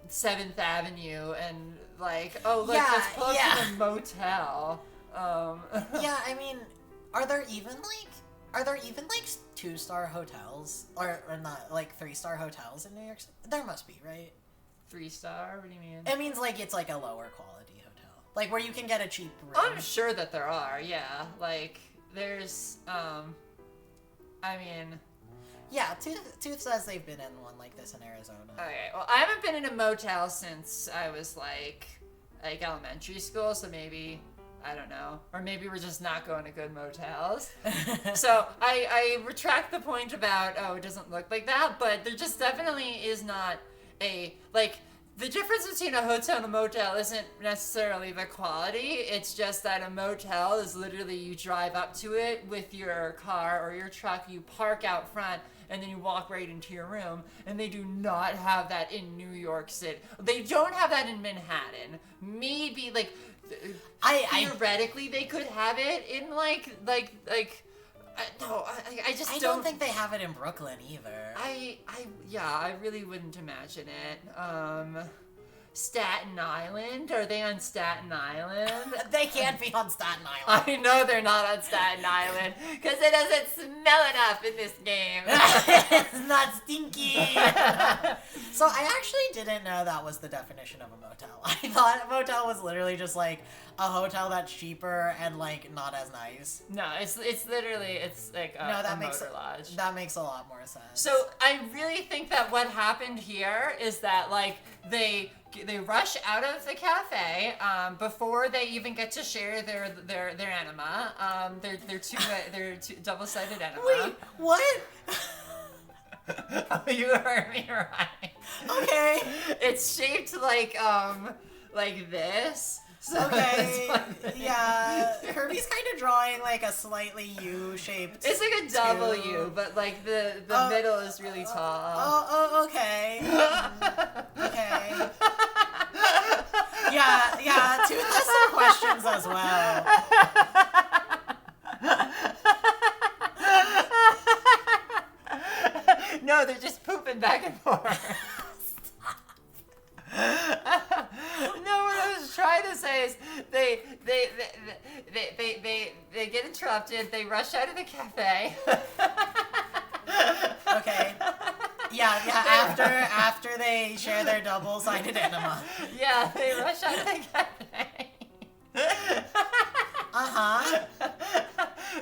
7th Avenue and like, oh look, let's pull up to the motel. Yeah, I mean, are there even like 2-star hotels or not like 3-star hotels in New York City? There must be, right? 3-star? What do you mean? It means like it's like a lower quality hotel, like where you can get a cheap room. I'm sure that there are. Yeah, like there's I mean. Yeah, Tooth says they've been in one like this in Arizona. Okay, well, I haven't been in a motel since I was like elementary school, so maybe, I don't know. Or maybe we're just not going to good motels. So I retract the point about, oh, it doesn't look like that, but there just definitely is not a, like, the difference between a hotel and a motel isn't necessarily the quality. It's just that a motel is literally you drive up to it with your car or your truck, you park out front, and then you walk right into your room. And they do not have that in New York City. They don't have that in Manhattan. Maybe, like, theoretically they could have it in, I just don't think they have it in Brooklyn either. I really wouldn't imagine it. Staten Island? Are they on Staten Island? They can't be on Staten Island. I know they're not on Staten Island because it doesn't smell enough in this game. It's not stinky. So I actually didn't know that was the definition of a motel. I thought a motel was literally just like a hotel that's cheaper and like not as nice. No, it's literally like a motor lodge. That makes a lot more sense. So I really think that what happened here is that like they rush out of the cafe before they even get to share their enema. They're two double-sided enema. Wait, what? You heard me right. Okay. It's shaped like this. So okay. Yeah. Kirby's kind of drawing like a slightly U-shaped. It's like a W, but like the middle is really tall. Oh, okay. Okay. Yeah. Tooth has some questions as well. No, they're just pooping back and forth. No, what I was trying to say is they get interrupted. They rush out of the cafe. Okay. Yeah. After they share their double-sided enema. Yeah, they rush out of the cafe.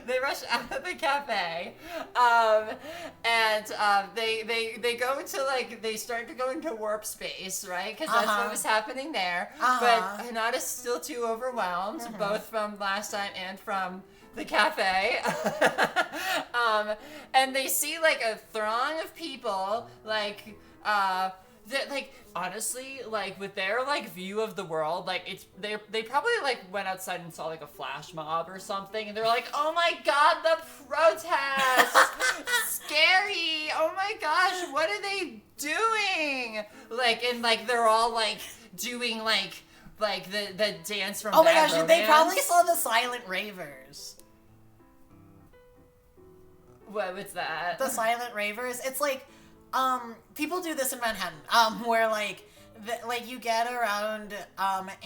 They rush out of the cafe, and they go into like they start to go into warp space, right? Because that's what was happening there. But Hinata's still too overwhelmed, both from last time and from the cafe. And they see like a throng of people, like that, like honestly, like with their like view of the world, like they probably like went outside and saw like a flash mob or something, and they're like, oh my god, the protest, scary, oh my gosh, what are they doing? Like, and like they're all like doing like the dance from oh my Bad gosh, Romance. they probably saw the Silent Ravers. What's that? The Silent Ravers. It's like, people do this in Manhattan, where like, you get around,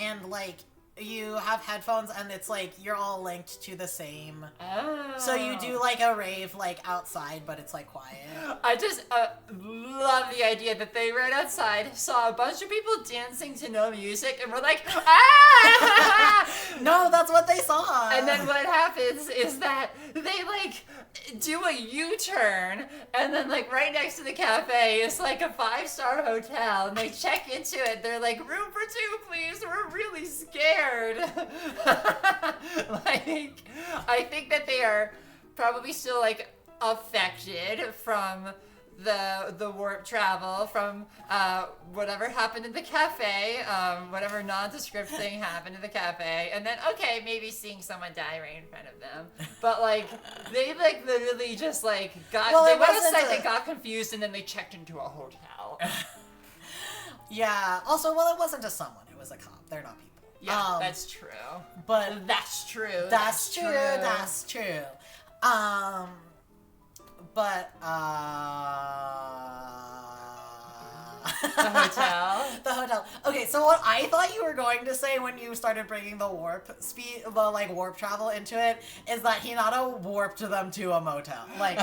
and like, you have headphones and it's like, you're all linked to the same. Oh. So you do like a rave, like outside, but it's like quiet. I just love the idea that they ran outside, saw a bunch of people dancing to no music, and were like, ah! No, that's what they saw. And then what happens is that they like do a U-turn, and then like right next to the cafe is like a 5-star hotel, and they check into it. They're like, room for 2, please. We're really scared. Like, I think that they are probably still like affected from the warp travel, from whatever happened in the cafe, whatever nondescript thing happened in the cafe, and then okay, maybe seeing someone die right in front of them, but like they like literally just like got they went outside, they got confused, and then they checked into a hotel. Yeah. Also, well, it wasn't just someone; it was a cop. They're not people. Yeah, that's true. But that's true. That's true. That's true. But the hotel. The hotel. Okay, so what I thought you were going to say when you started bringing the warp travel into it is that Hinata warped them to a motel. Like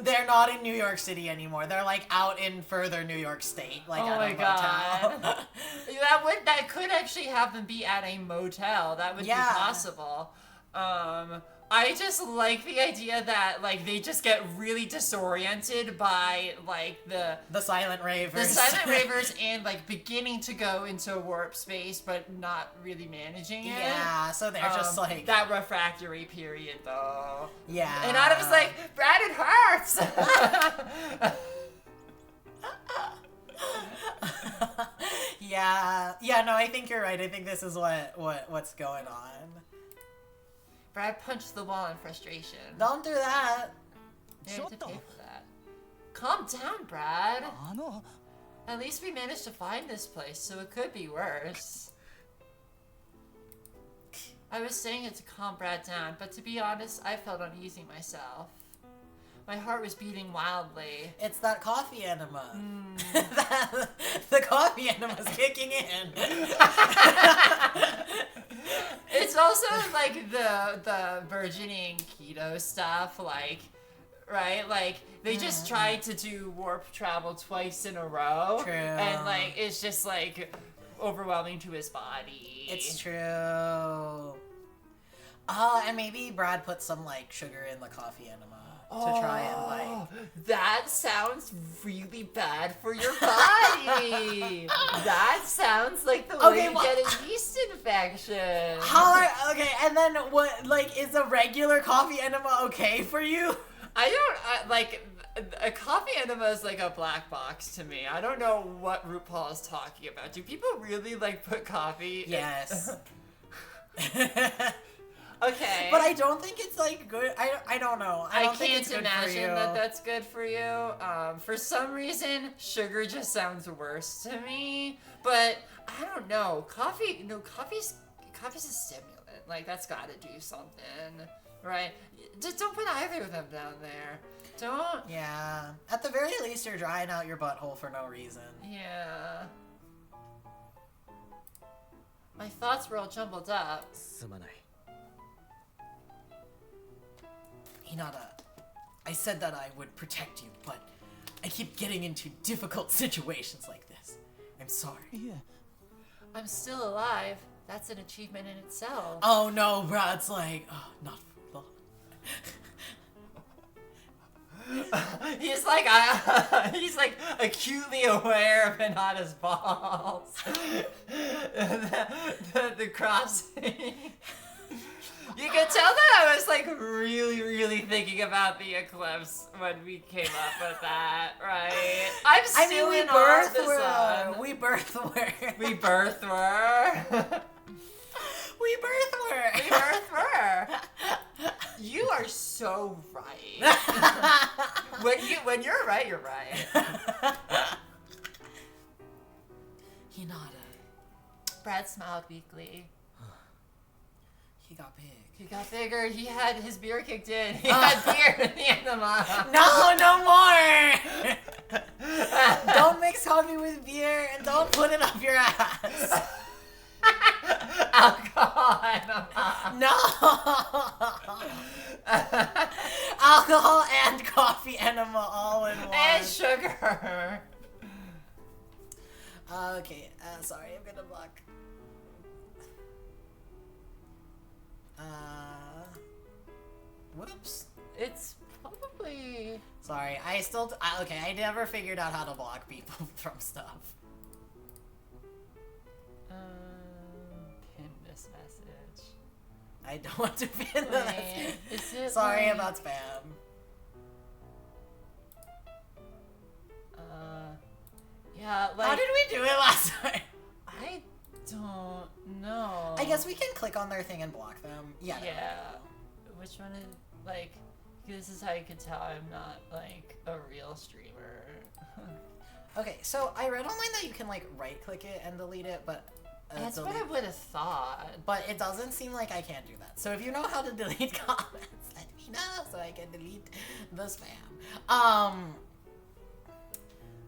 they're not in New York City anymore. They're like out in further New York State, like at a motel. That could actually have them be at a motel. That would be possible. I just like the idea that like they just get really disoriented by like the Silent Ravers. The Silent Ravers, and like beginning to go into warp space but not really managing it. Yeah, so they're just like that refractory period though. Yeah. And Adam's like, Brad, it hurts. Yeah, no, I think you're right. I think this is what's going on. Brad punched the wall in frustration. Don't do that. You have to pay for that. Calm down, Brad. At least we managed to find this place, so it could be worse. I was saying it to calm Brad down, but to be honest, I felt uneasy myself. My heart was beating wildly. It's that coffee enema. The coffee enema's kicking in. It's also like the burgeoning keto stuff, like, right? Like, they just tried to do warp travel twice in a row. True. And, like, it's just, like, overwhelming to his body. It's true. And maybe Brad put some, like, sugar in the coffee enema to try and, like... That sounds really bad for your body. That sounds like the way to get a yeast infection. Okay, and then what, like, is a regular coffee enema okay for you? A coffee enema is like a black box to me. I don't know what RuPaul is talking about. Do people really, like, put coffee? Yes. Okay. But I don't think it's, like, good. I don't know. I don't think can't it's good imagine for you. that that's good for you. For some reason, sugar just sounds worse to me. But I don't know. Coffee's a stimulant. Like, that's got to do something, right? Just don't put either of them down there. Don't. Yeah. At the very least, you're drying out your butthole for no reason. Yeah. My thoughts were all jumbled up. Hinata, I said that I would protect you, but I keep getting into difficult situations like this. I'm sorry. Yeah. I'm still alive. That's an achievement in itself. Oh no, Brad's like, oh, not for long. He's like acutely aware of Hinata's balls. the crossing. You could tell that I was like really, really thinking about the eclipse when we came up with that, right? we birthed her. We birthed her. We birthed her. We birthed her. We birthed her. You are so right. When you're right, you're right. Hinata. Brad smiled weakly. He got big. He got bigger. He had his beer kicked in. He had beer in the enema. No more! Don't mix coffee with beer and don't put it up your ass. Alcohol enema. No! Alcohol and coffee enema all in one. And sugar. Okay, sorry, I'm gonna block. Whoops. It's probably... Sorry, I never figured out how to block people from stuff. Pin this message. I don't want to pin the message. Is it Sorry like... about spam. Yeah, like... How did we do it last time? I don't know. I guess we can click on their thing and block them. Yeah. Which one is, like... This is how you can tell I'm not, like, a real streamer. Okay, so I read online that you can, like, right-click it and delete it, but... That's what I would have thought. But it doesn't seem like I can do that. So if you know how to delete comments, let me know so I can delete the spam.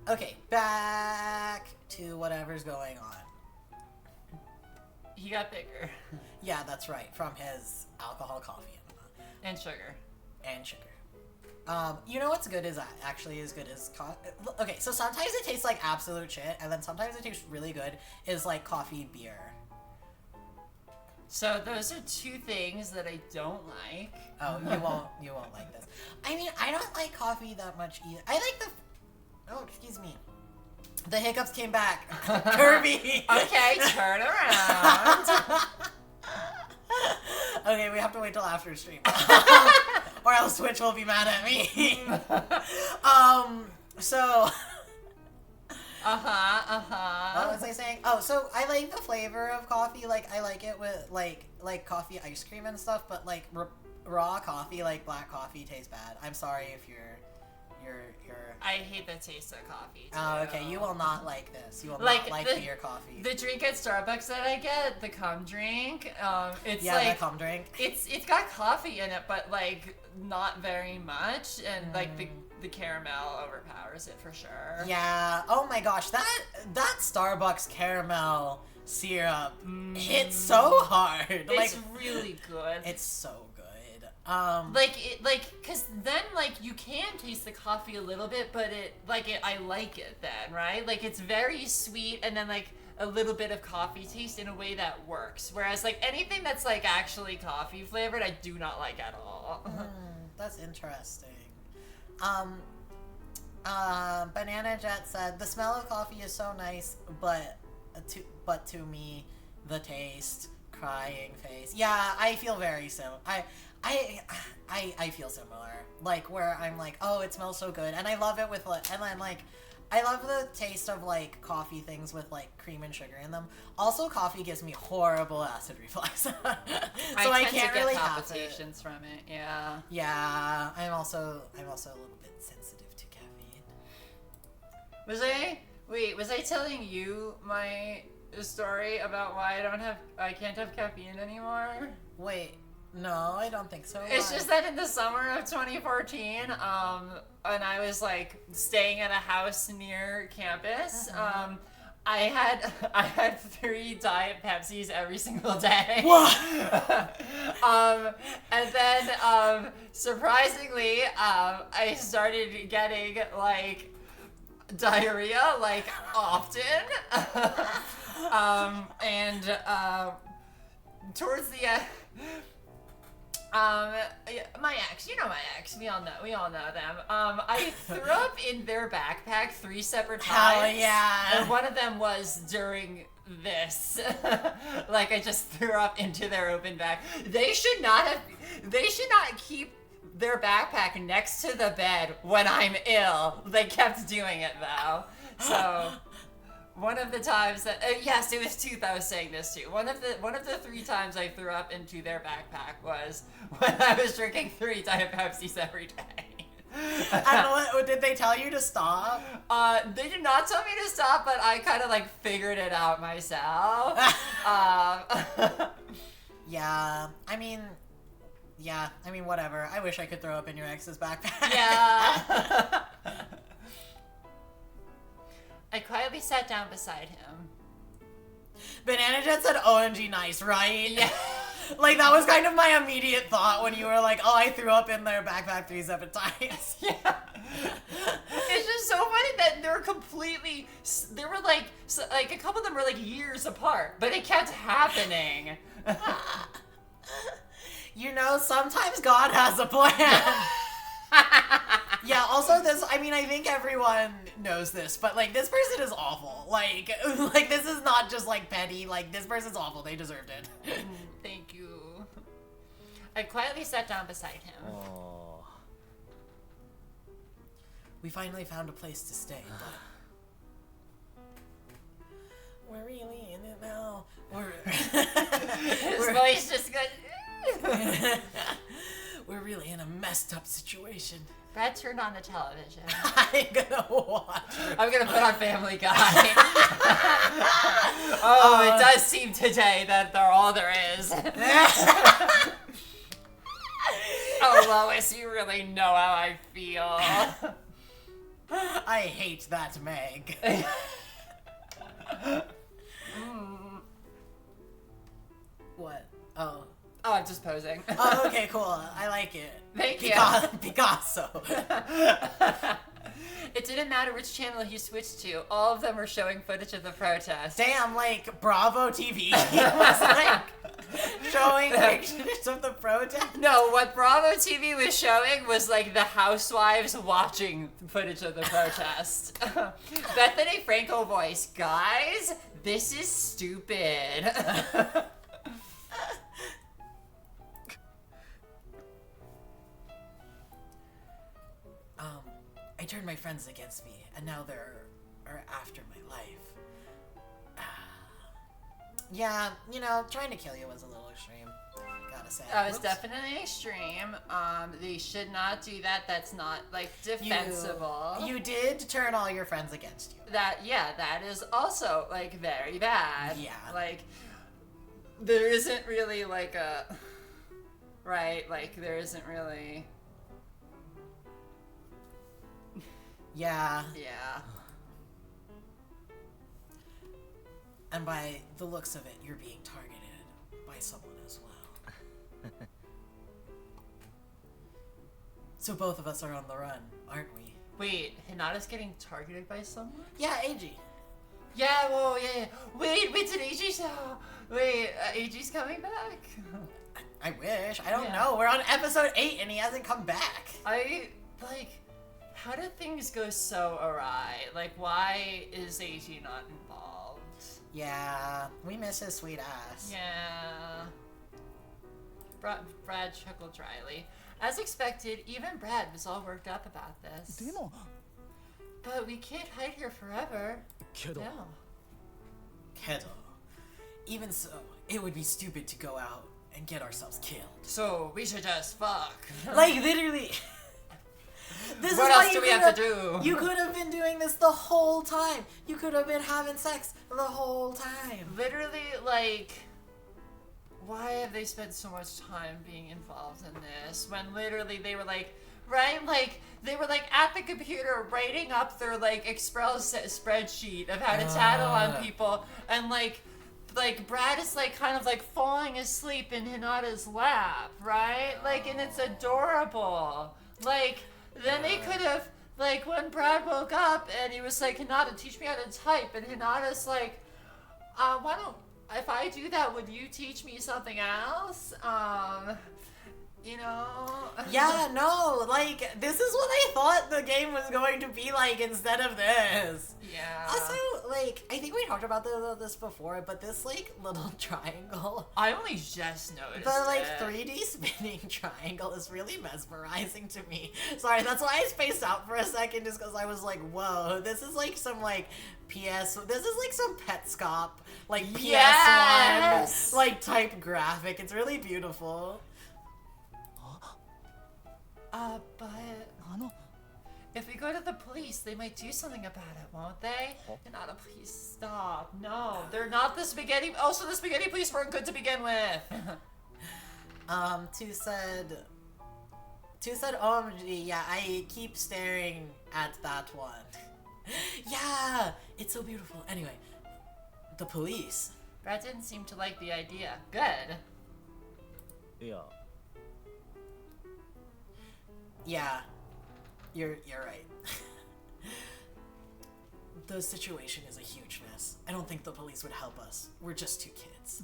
Okay, back to whatever's going on. He got bigger. Yeah, that's right, from his alcohol, coffee, And sugar. and sugar. You know what's good is actually as good as okay, so sometimes it tastes like absolute shit, and then sometimes it tastes really good, is like coffee and beer. So those are two things that I don't like. Oh, you won't like this. I mean, I don't like coffee that much either. I like oh, excuse me. The hiccups came back. Kirby! Okay, turn around. Okay, we have to wait till after stream. Or else Twitch will be mad at me. So... What was I saying? Oh, so I like the flavor of coffee. Like, I like it with, like coffee ice cream and stuff, but, like, raw coffee, like black coffee, tastes bad. I'm sorry if you're I hate the taste of coffee, too. Oh, okay. You will not like this. You will Like, not like beer coffee. The drink at Starbucks that I get, the cum drink, it's yeah, like... the cum drink. It's got coffee in it, but, like, not very much, and, like, the caramel overpowers it for sure. Yeah. Oh my gosh, that Starbucks caramel syrup hits so hard. It's really good. It's so good. Cause then, like, you can taste the coffee a little bit, but I like it then, right? Like, it's very sweet, and then, like, a little bit of coffee taste in a way that works. Whereas, like, anything that's, like, actually coffee flavored, I do not like at all. That's interesting. Banana Jet said, the smell of coffee is so nice, but to me, the taste, crying face. Yeah, I feel very similar. I feel similar. Like, where I'm like, oh, it smells so good. And I love it with, like, and I'm like, I love the taste of, like, coffee things with, like, cream and sugar in them. Also, coffee gives me horrible acid reflux. So I can't really have it. Palpitations from it, yeah. Yeah, I'm also a little bit sensitive to caffeine. Was I telling you my story about why I can't have caffeine anymore? Wait, no, I don't think so. It's just that in the summer of 2014, and I was like staying at a house near campus, I had 3 Diet Pepsis every single day. What? And then, surprisingly, I started getting, like, diarrhea, like, often. Towards the end, my ex, my ex, we all know them. I threw up in their backpack 3 separate times. Hell yeah. And one of them was during this. Like, I just threw up into their open bag. They should not keep their backpack next to the bed when I'm ill. They kept doing it though. So one of the times that yes, it was 2 I was saying this too. One of the 3 times I threw up into their backpack was when I was drinking 3 Diet Pepsis every day. And what did they tell you to stop? They did not tell me to stop, but I kind of like figured it out myself. Yeah, I mean, whatever. I wish I could throw up in your ex's backpack. Yeah. I quietly sat down beside him. Banana Jet said, OMG nice, right? Yeah. Like, that was kind of my immediate thought when you were like, oh, I threw up in their backpack 3 separate times. Yeah. It's just so funny that they were like a couple of them were like years apart, but it kept happening. Sometimes God has a plan. Yeah, also this, I mean, I think everyone knows this, but, like, this person is awful. Like, this is not just, like, petty. Like, this person's awful. They deserved it. Thank you. I quietly sat down beside him. Oh. We finally found a place to stay, but we're really in it now. His voice just goes... We're really in a messed up situation. Brad turned on the television. I'm gonna watch it. I'm gonna put on Family Guy. It does seem today that they're all there is. Oh, Lois, you really know how I feel. I hate that Meg. What? Oh. Oh, I'm just posing. Oh, okay, cool. I like it. Thank you. Picasso. It didn't matter which channel he switched to. All of them were showing footage of the protest. Damn, like, Bravo TV was, like, showing pictures of the protest? No, what Bravo TV was showing was, like, the housewives watching footage of the protest. Bethany Frankel voice. Guys, this is stupid. I turned my friends against me, and now they're after my life. Yeah, trying to kill you was a little extreme. Gotta say. That was definitely extreme. They should not do that. That's not, like, defensible. You did turn all your friends against you. That is also, like, very bad. Yeah. Like, there isn't really, like, a... Right? Like, there isn't really... Yeah. Yeah. And by the looks of it, you're being targeted by someone as well. So both of us are on the run, aren't we? Wait, Hinata's getting targeted by someone? Yeah, AG. Yeah, whoa, yeah. Wait, did AG's... Wait, AG's coming back? I wish. I don't know. We're on episode 8 and he hasn't come back. How did things go so awry? Like, why is AG not involved? Yeah, we miss his sweet ass. Yeah. Brad chuckled dryly. As expected, even Brad was all worked up about this. But we can't hide here forever. No. Kedo. Even so, it would be stupid to go out and get ourselves killed. So, we should just fuck. Like, literally. What else do we have to do? You could have been doing this the whole time. You could have been having sex the whole time. Literally, like... Why have they spent so much time being involved in this when literally they were like, right? Like, they were like at the computer writing up their like Excel spreadsheet of how to tattle on people, and like Brad is like kind of like falling asleep in Hinata's lap, right? Like, and it's adorable. Like, then they could have, like, when Brad woke up and he was like, Hinata, teach me how to type, and Hinata's like, why don't, if I do that, would you teach me something else? You know? Yeah, no, like, this is what I thought the game was going to be like instead of this. Yeah. Also, like, I think we talked about this before, but this, like, little triangle, I only just noticed the, like, it. 3D spinning triangle is really mesmerizing to me. Sorry, that's why I spaced out for a second, just because I was like, whoa, this is, like, some, like, this is, like, some Petscop, like, PS1, like, type graphic. It's really beautiful. But if we go to the police, they might do something about it, won't they? Hinata, please stop. No, they're not the spaghetti. Also, the spaghetti police weren't good to begin with. Two said, OMG, yeah, I keep staring at that one. Yeah, it's so beautiful. Anyway, the police. Brad didn't seem to like the idea. Good. Yeah, you're right. The situation is a huge mess. I don't think the police would help us. We're just 2 kids.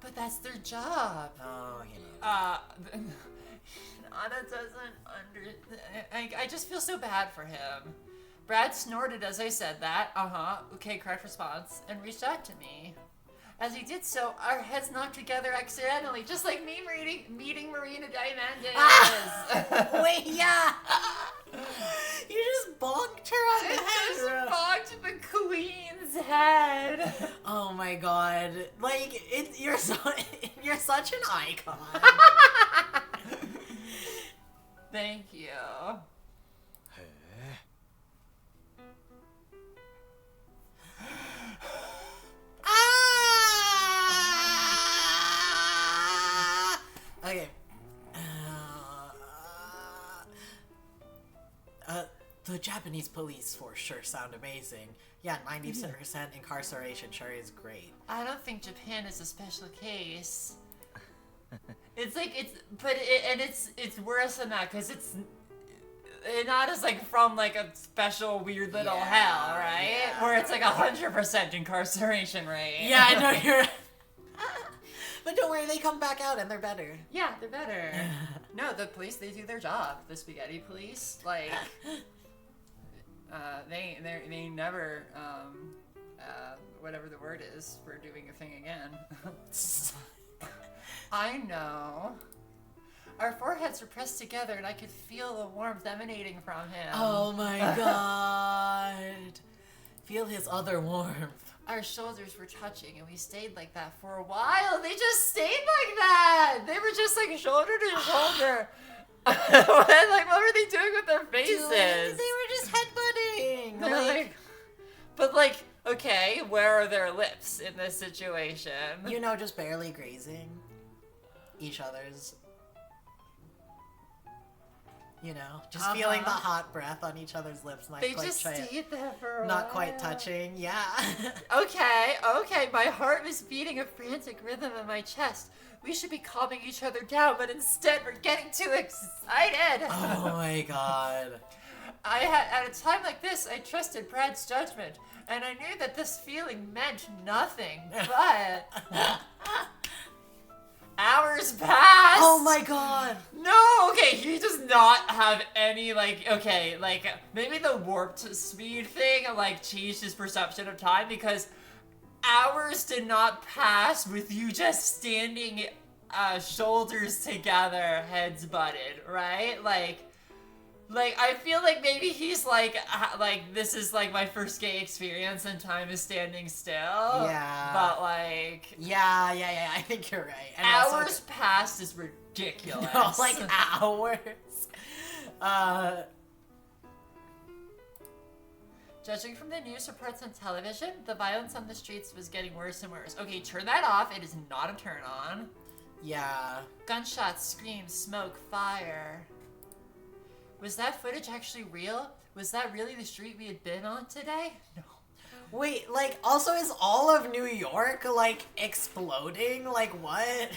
But that's their job. Oh, you know. Hinata doesn't I just feel so bad for him. Brad snorted as I said that. Okay, correct response. And reached out to me. As he did so, our heads knocked together accidentally, just like me meeting Marina Diamandis. Wait, yeah! You just bonked her on the head. Just bonked the queen's head. Oh my god. Like, you're such an icon. Thank you. Okay. The Japanese police force sure sound amazing. Yeah, 90% incarceration sure is great. I don't think Japan is a special case. It's worse than that, because it's not as like from like a special weird little hell, right? Yeah. Where it's like 100% incarceration rate. Yeah, I know you're. But don't worry, they come back out and they're better. Yeah, they're better. No, the police, they do their job. The spaghetti police, like, they never, whatever the word is for doing a thing again. I know. Our foreheads were pressed together and I could feel the warmth emanating from him. Oh my god. Feel his other warmth. our shoulders were touching, and we stayed like that for a while. They just stayed like that. They were just like shoulder to shoulder. Like, what were they doing with their faces? Dude, they were just headbutting. They're like, but like, okay, where are their lips in this situation? You know, just barely grazing each other's. You know, just feeling the hot breath on each other's lips. Not they quite just stayed there for a Not while. quite touching, yeah. Okay, my heart was beating a frantic rhythm in my chest. We should be calming each other down, but instead we're getting too excited. Oh my god. At a time like this, I trusted Brad's judgment, and I knew that this feeling meant nothing, but... Hours passed! Oh my god! No, okay, he does not have any, like, okay, like, maybe the warped speed thing, like, changed his perception of time, because hours did not pass with you just standing, shoulders together, heads butted, right? Like, I feel like maybe he's like, this is, like, my first gay experience and time is standing still. Yeah. But, like... Yeah, I think you're right. And hours also, passed is ridiculous. no, like, hours. Judging from the news reports on television, the violence on the streets was getting worse and worse. Okay, turn that off. It is not a turn on. Yeah. Gunshots, screams, smoke, fire. Was that footage actually real? Was that really the street we had been on today? No. Wait, like, also is all of New York, like, exploding? Like, what?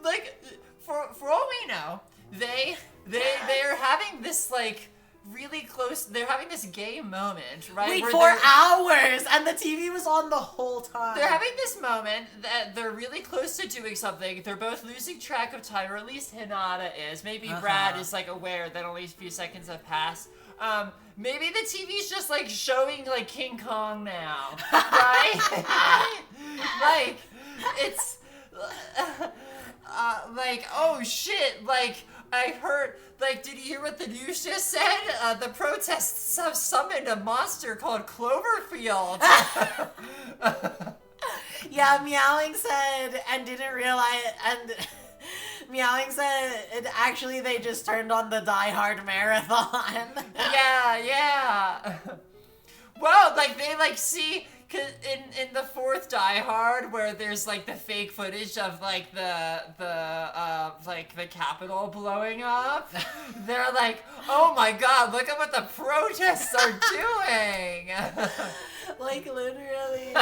like, for all we know, they're having this, like, really close, they're having this gay moment, right? Wait, where for hours, and the TV was on the whole time. They're having this moment that they're really close to doing something. They're both losing track of time, or at least Hinata is. Maybe Brad is, like, aware that only a few seconds have passed. Maybe the TV's just, like, showing, like, King Kong now, right? Like, it's, like, oh shit, like, I heard, like, did you hear what the news just said? The protests have summoned a monster called Cloverfield. Yeah, Meowing said, and didn't realize, and Meowing said, actually they just turned on the Die Hard marathon. Yeah. Well, like, they, like, see... Cause in the fourth Die Hard, where there's, like, the fake footage of, like, the Capitol blowing up, they're like, oh my god, look at what the protests are doing! Like, literally.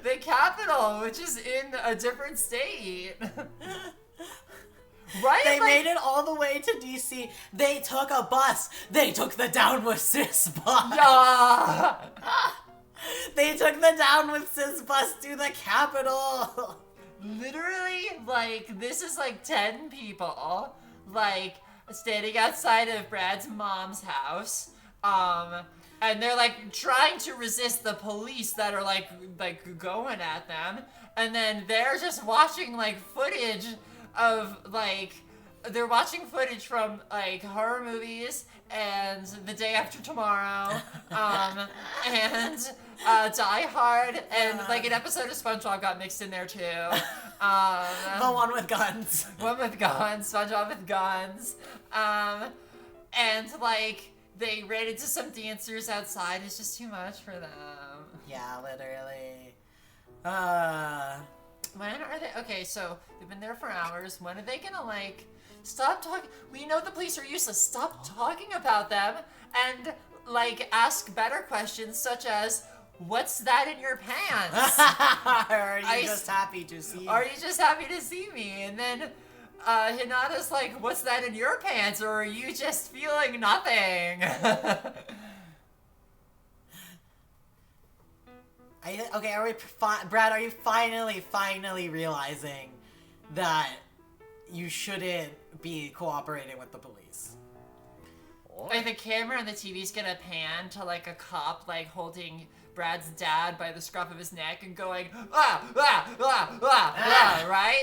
The Capitol, which is in a different state. Right? They like, made it all the way to DC. They took a bus. They took the Down with Sis bus. Yeah. They took the Down with Sis bus to the Capitol. Literally, like, this is like 10 people, like, standing outside of Brad's mom's house, and they're, like, trying to resist the police that are, like going at them, and then they're just watching, like, footage of, like, they're watching footage from, like, horror movies, and The Day After Tomorrow, and Die Hard, and, like, an episode of SpongeBob got mixed in there, too. The one with guns. SpongeBob with guns. And, like, they ran into some dancers outside. It's just too much for them. Yeah, literally. When are they? Okay, so they've been there for hours. When are they gonna, like, stop talking? We know the police are useless. Stop talking about them and, like, ask better questions such as, what's that in your pants? Are you just happy to see me? Are you just happy to see me? And then Hinata's like, what's that in your pants? Or are you just feeling nothing? Okay, are we, Brad, are you finally realizing that you shouldn't be cooperating with the police? Like, the camera and the TV's gonna pan to, like, a cop, like, holding Brad's dad by the scruff of his neck and going, right?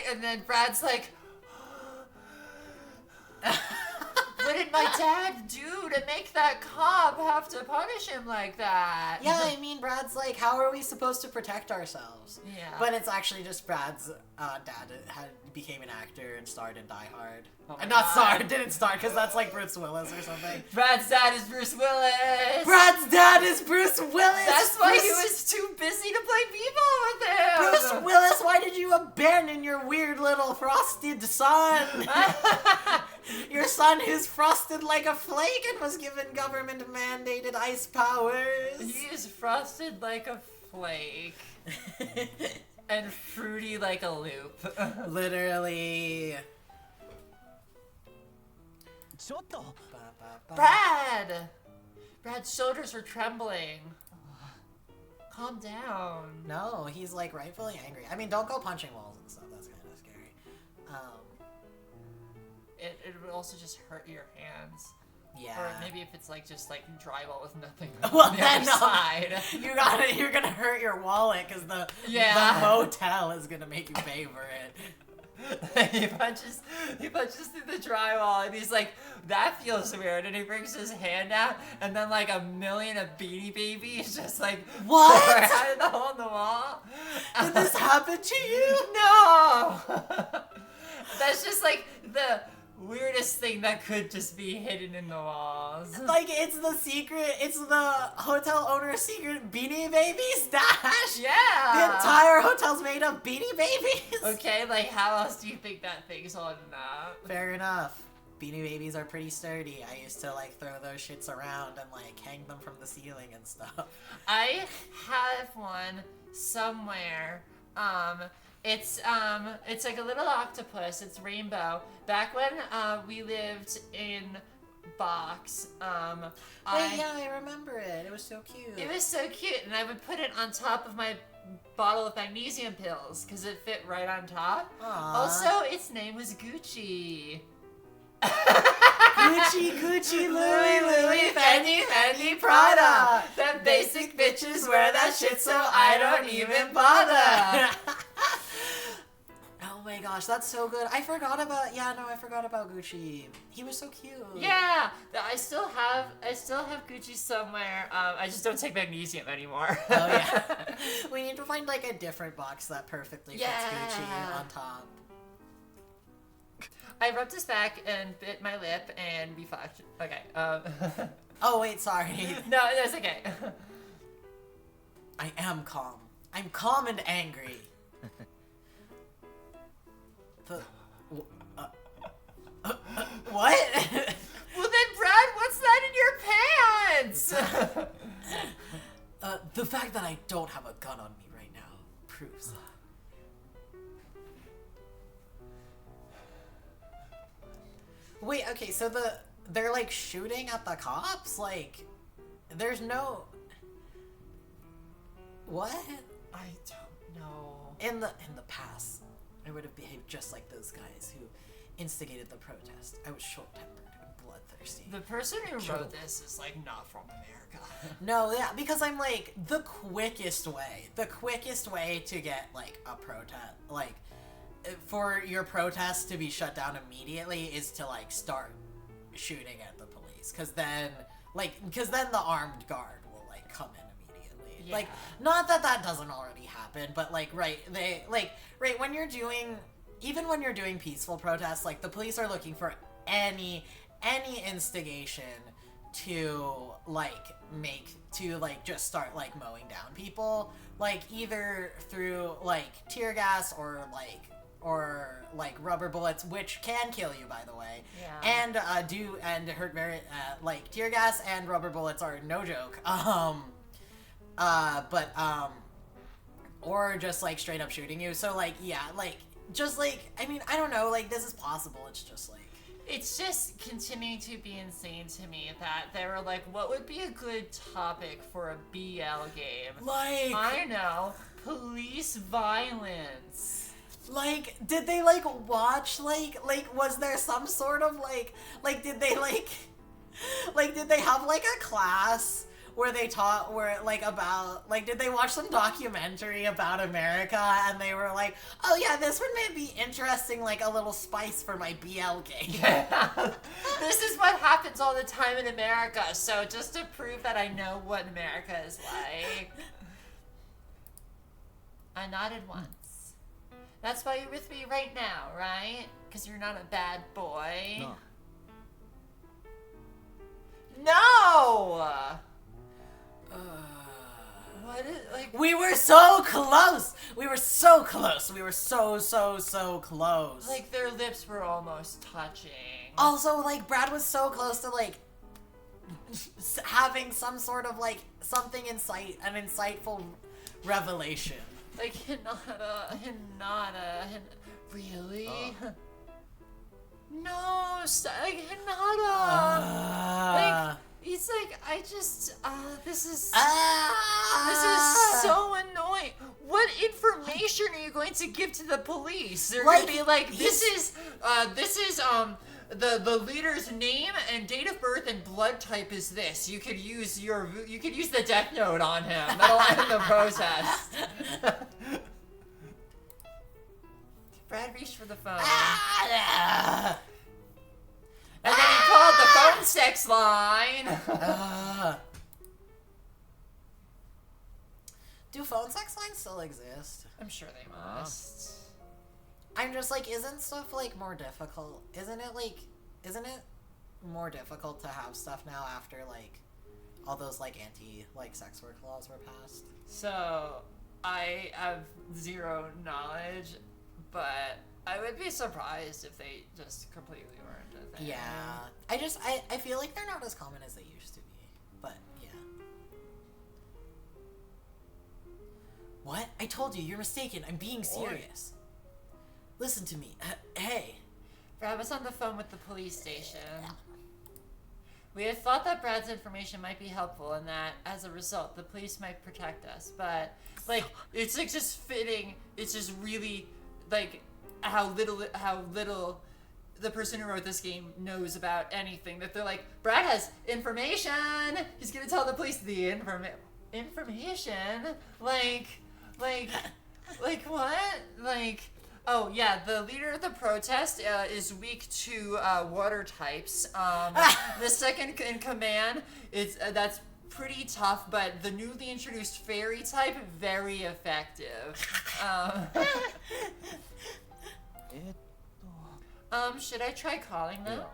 And then Brad's like, what did my dad do to make that cop have to punish him like that? Yeah, I mean, Brad's like, how are we supposed to protect ourselves? Yeah. But it's actually just Brad's dad became an actor and starred in Die Hard. Oh my Not God. starred, didn't star, because that's like Bruce Willis or something. Brad's dad is Bruce Willis. Brad's dad is Bruce Willis! That's why he was too busy to play b-ball with him. Bruce Willis, why did you abandon your weird little frosted son? Your son who's frosted like a flake and was given government-mandated ice powers. He is frosted like a flake. And fruity like a loop. Literally. Brad! Brad's shoulders are trembling. Calm down. No, he's like rightfully angry. I mean, don't go punching walls and stuff. That's kind of scary. It would also just hurt your hands. Yeah. Or maybe if it's like just like drywall with nothing Well, on the then other side. You're gonna hurt your wallet because the motel is gonna make you pay for it. he punches through the drywall and he's like, that feels weird, and he brings his hand out and then like a million of Beanie Babies just like What? pour out of the hole in the wall. Did this happen to you? No! That's just like the weirdest thing that could just be hidden in the walls. Like it's the hotel owner's secret Beanie Baby stash. Yeah. The entire hotel's made of Beanie Babies. Okay, like how else do you think that thing's holding up? Fair enough. Beanie Babies are pretty sturdy. I used to like throw those shits around and like hang them from the ceiling and stuff. I have one somewhere. It's like a little octopus. It's rainbow. Back when we lived in Box, Yeah, I remember it. It was so cute. it was so cute, and I would put it on top of my bottle of magnesium pills because it fit right on top. Aww. Also, its name was Gucci. Gucci, Louis, Fendi, Prada. Them basic bitches wear that shit, so I don't even bother. Oh my gosh, that's so good. I forgot about Gucci. He was so cute. Yeah, I still have Gucci somewhere. I just don't take magnesium anymore. Oh yeah. We need to find like a different box that perfectly fits Yeah. Gucci on top. I rubbed his back and bit my lip, and we fucked. Okay. Oh wait, sorry. No, that's okay. I am calm. I'm calm and angry. What? Well then, Brad, what's that in your pants? The fact that I don't have a gun on me right now proves that. Wait, okay, so they're like shooting at the cops? Like, there's no... What? I don't know. In the past, I would have behaved just like those guys who instigated the protest. I was short-tempered and bloodthirsty. The person who wrote this is like not from America. No, yeah, because I'm like, the quickest way to get like a protest, like, for your protest to be shut down immediately is to like start shooting at the police, because then the armed guard will like come in immediately. Yeah. Like, not that doesn't already happen, but like, right when you're doing peaceful protests, like the police are looking for any instigation to just start like mowing down people, like either through like tear gas or rubber bullets, which can kill you, by the way. Yeah. And hurt very like tear gas and rubber bullets are no joke. Or just like straight up shooting you. So like, yeah, like just like, I mean, I don't know, like this is possible. It's just like, it's just continuing to be insane to me that they were like, what would be a good topic for a BL game? like I know, police violence. Like, did they, like, watch, like, was there some sort of, like, did they, did they have, like, a class where they taught where like about like did they watch some documentary about America and they were like, oh yeah, this would maybe be interesting, like a little spice for my BL game. Yeah. This is what happens all the time in America. So just to prove that I know what America is like, I nodded once. That's why you're with me right now, right? Because you're not a bad boy. No. No! What is, like... We were so close! We were so close! We were so close. Like, their lips were almost touching. Also, like, Brad was so close to, like, having some sort of, like, something an insightful revelation. Like, Hinata, really? No, like, Hinata! Like, he's like, I just, this is so annoying. What information are you going to give to the police? They're Like, gonna be like, this is the leader's name and date of birth and blood type is this. You could use the death note on him. That'll end the process. Brad reached for the phone. And then he called the phone sex line. Do phone sex lines still exist? I'm sure they must. I'm just like, isn't stuff like more difficult? Isn't it more difficult to have stuff now after like all those like sex work laws were passed? So I have zero knowledge, but I would be surprised if they just completely weren't a thing. Yeah. I feel like they're not as common as they used to be. But yeah. What? I told you, you're mistaken. I'm being serious. Listen to me. Hey. Brad was on the phone with the police station. We had thought that Brad's information might be helpful and that, as a result, the police might protect us. But, like, it's like just fitting. It's just really, like, how little the person who wrote this game knows about anything. That they're like, Brad has information. He's gonna tell the police the information. Like what? Like. Oh, yeah, the leader of the protest is weak to water types. The second in command, that's pretty tough, but the newly introduced fairy type, very effective. Should I try calling them?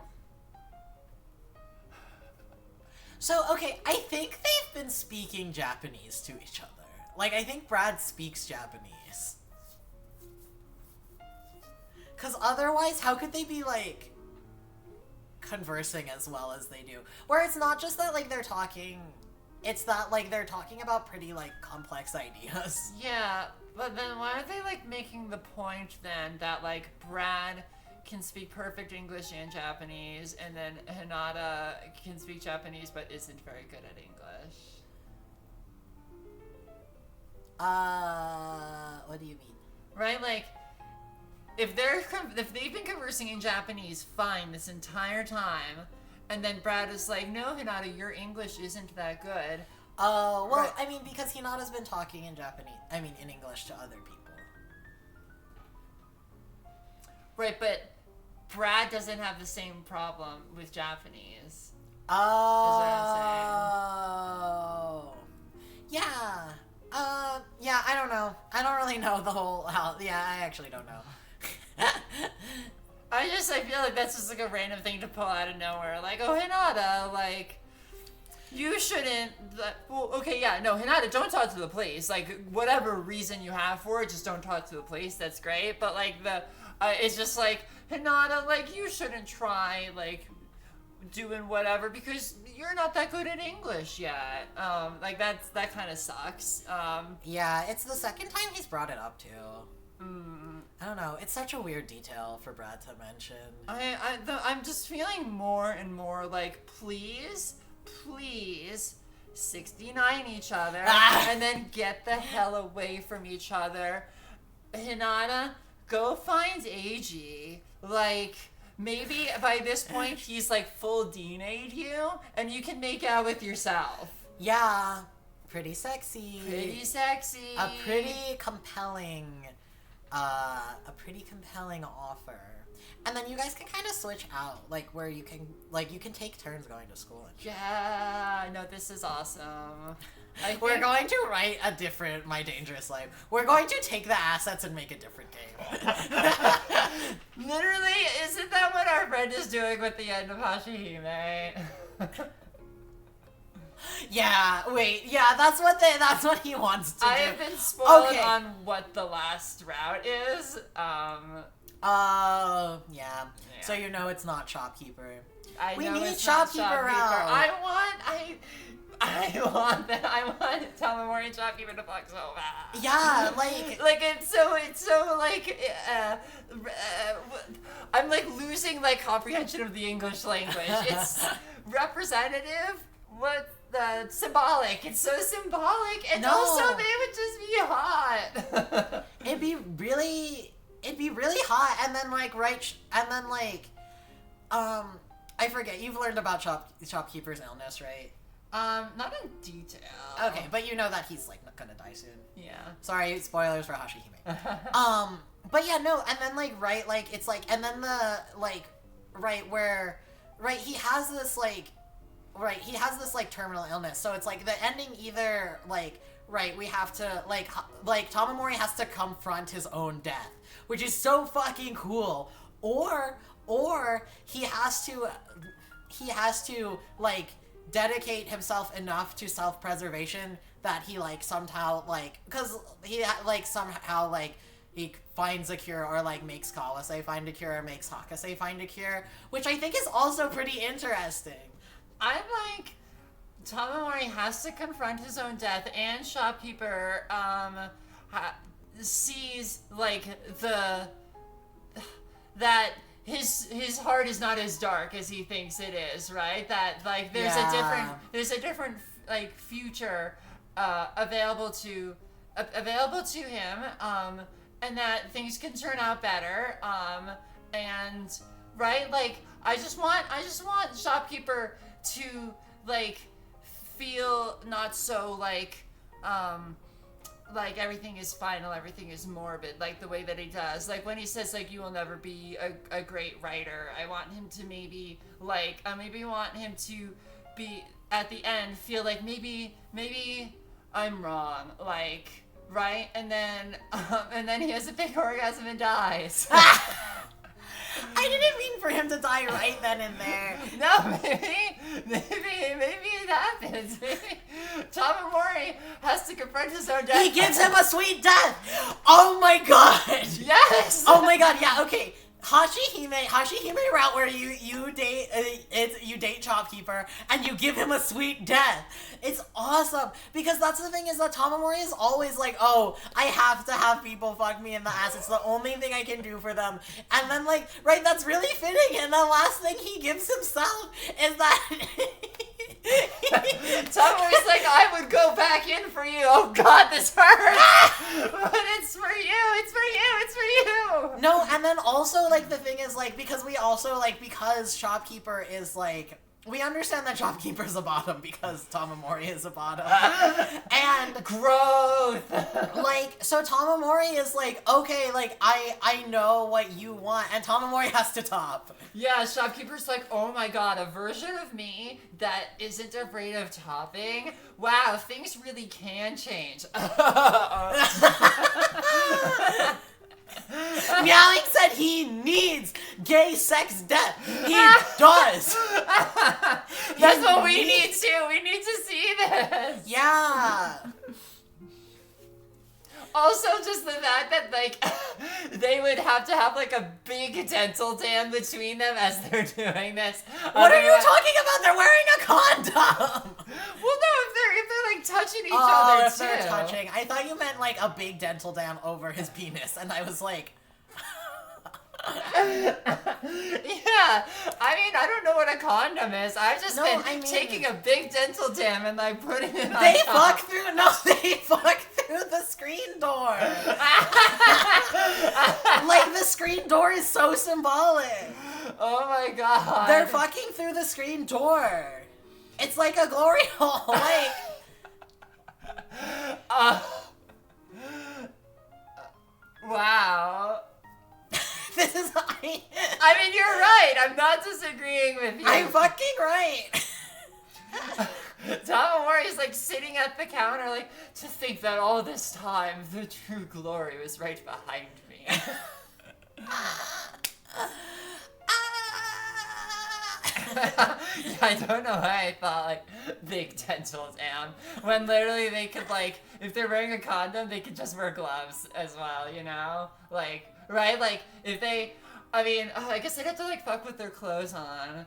So, okay, I think they've been speaking Japanese to each other. Like, I think Brad speaks Japanese. Because otherwise, how could they be, like, conversing as well as they do? Where it's not just that, like, they're talking... It's that, like, they're talking about pretty, like, complex ideas. Yeah, but then why are they, like, making the point, then, that, like, Brad can speak perfect English and Japanese, and then Hinata can speak Japanese but isn't very good at English? What do you mean? Right, like... If they've been conversing in Japanese fine this entire time, and then Brad is like, no, Hinata, your English isn't that good. Oh, well, right. I mean, because Hinata's been talking in in English to other people. Right, but Brad doesn't have the same problem with Japanese. Oh. Yeah. Yeah, I don't know. I don't really know the whole, I actually don't know. I feel like that's just like a random thing to pull out of nowhere. Like, oh, Hinata, like, you shouldn't, well, okay, yeah, no, Hinata, don't talk to the police. Like, whatever reason you have for it, just don't talk to the police, that's great. But, like, it's just like, Hinata, like, you shouldn't try, like, doing whatever because you're not that good at English yet. Like, that kind of sucks. Yeah, it's the second time he's brought it up, too. I don't know. It's such a weird detail for Brad to mention. I'm just feeling more and more like, please, 69 each other, and then get the hell away from each other. Hinata, go find Eiji. Like, maybe by this point he's like full Dean-a'd you, and you can make out with yourself. Yeah, pretty sexy. Pretty sexy. A pretty compelling offer. And then you guys can kind of switch out, like where you can take turns going to school. And Yeah, no, this is awesome. We're going to write a different My Dangerous Life. We're going to take the assets and make a different game. Literally, isn't that what our friend is doing with the end of Hashihime? Yeah, wait, yeah, that's what he wants to do. I have been spoiled Okay. on what the last route is. Yeah. So you know it's not Shopkeeper. We need it's Shopkeeper not Shopkeeper. route. I want Tamamori and Shopkeeper to fuck so bad. Yeah, like it's so like I'm like losing like comprehension of the English language. It's representative. What the symbolic? It's so symbolic, and No. also they would just be hot. it'd be really hot, and then I forget. You've learned about Shopkeeper's illness, right? Not in detail. Okay, but you know that he's like not gonna die soon. Yeah. Sorry, spoilers for Hashihime. But yeah, no, and then it's like, and then the he has this terminal illness, so it's like the ending either we have to Tamamori has to confront his own death, which is so fucking cool, or he has to dedicate himself enough to self-preservation that he somehow because he somehow he finds a cure, or makes Kawase find a cure, or makes Hakase find a cure, which I think is also pretty interesting. I'm like, Tamamori has to confront his own death, and Shopkeeper sees that his heart is not as dark as he thinks it is, right? That there's a different future available to him, and that things can turn out better, and right, I just want Shopkeeper to feel not so everything is final, everything is morbid, the way that he does. When he says you will never be a great writer, I want him to maybe maybe want him to be at the end feel maybe I'm wrong, right, and then he has a big orgasm and dies. I didn't mean for him to die right then and there. No, maybe it happens. Maybe Tamamori has to confront his own death. He gives him a sweet death. Oh my god. Yes. Oh my god. Yeah. Okay. Hashihime route where you date Shopkeeper and you give him a sweet death. It's awesome, because that's the thing, is that Tamamori is always oh, I have to have people fuck me in the ass. It's the only thing I can do for them. And then that's really fitting. And the last thing he gives himself is that Tamamori's I would go back in for you. Oh god, this hurts. But it's for you. It's for you. It's for you. No, and then also the thing is because we also because Shopkeeper is we understand that Shopkeeper is a bottom because Tamamori is a bottom. And growth. So Tamamori is okay, I know what you want, and Tamamori has to top. Yeah, Shopkeeper's oh my god, a version of me that isn't afraid of topping. Wow, things really can change. Meowing said he needs gay sex death. He does. That's what we need to. We need to see this. Yeah. Also, just the fact that they would have to have a big dental dam between them as they're doing this. What are you talking about? They're wearing a condom. Well, no, if they're touching each other if too. they're touching. I thought you meant a big dental dam over his penis, and I was Yeah, I mean, I don't know what a condom is. I've just been taking a big dental dam and putting it on They top. they fuck through the screen door. The screen door is so symbolic. Oh my god. They're fucking through the screen door. It's like a glory hole. Wow. This is I mean, you're right. I'm not disagreeing with you. I'm fucking right. Tamamori's like sitting at the counter, like, to think that all this time the true glory was right behind me. Yeah, I don't know why I thought like big tentacles am when literally they could like if they're wearing a condom they could just wear gloves as well, you know, like right, like if they, I mean, I guess they'd have to like fuck with their clothes on,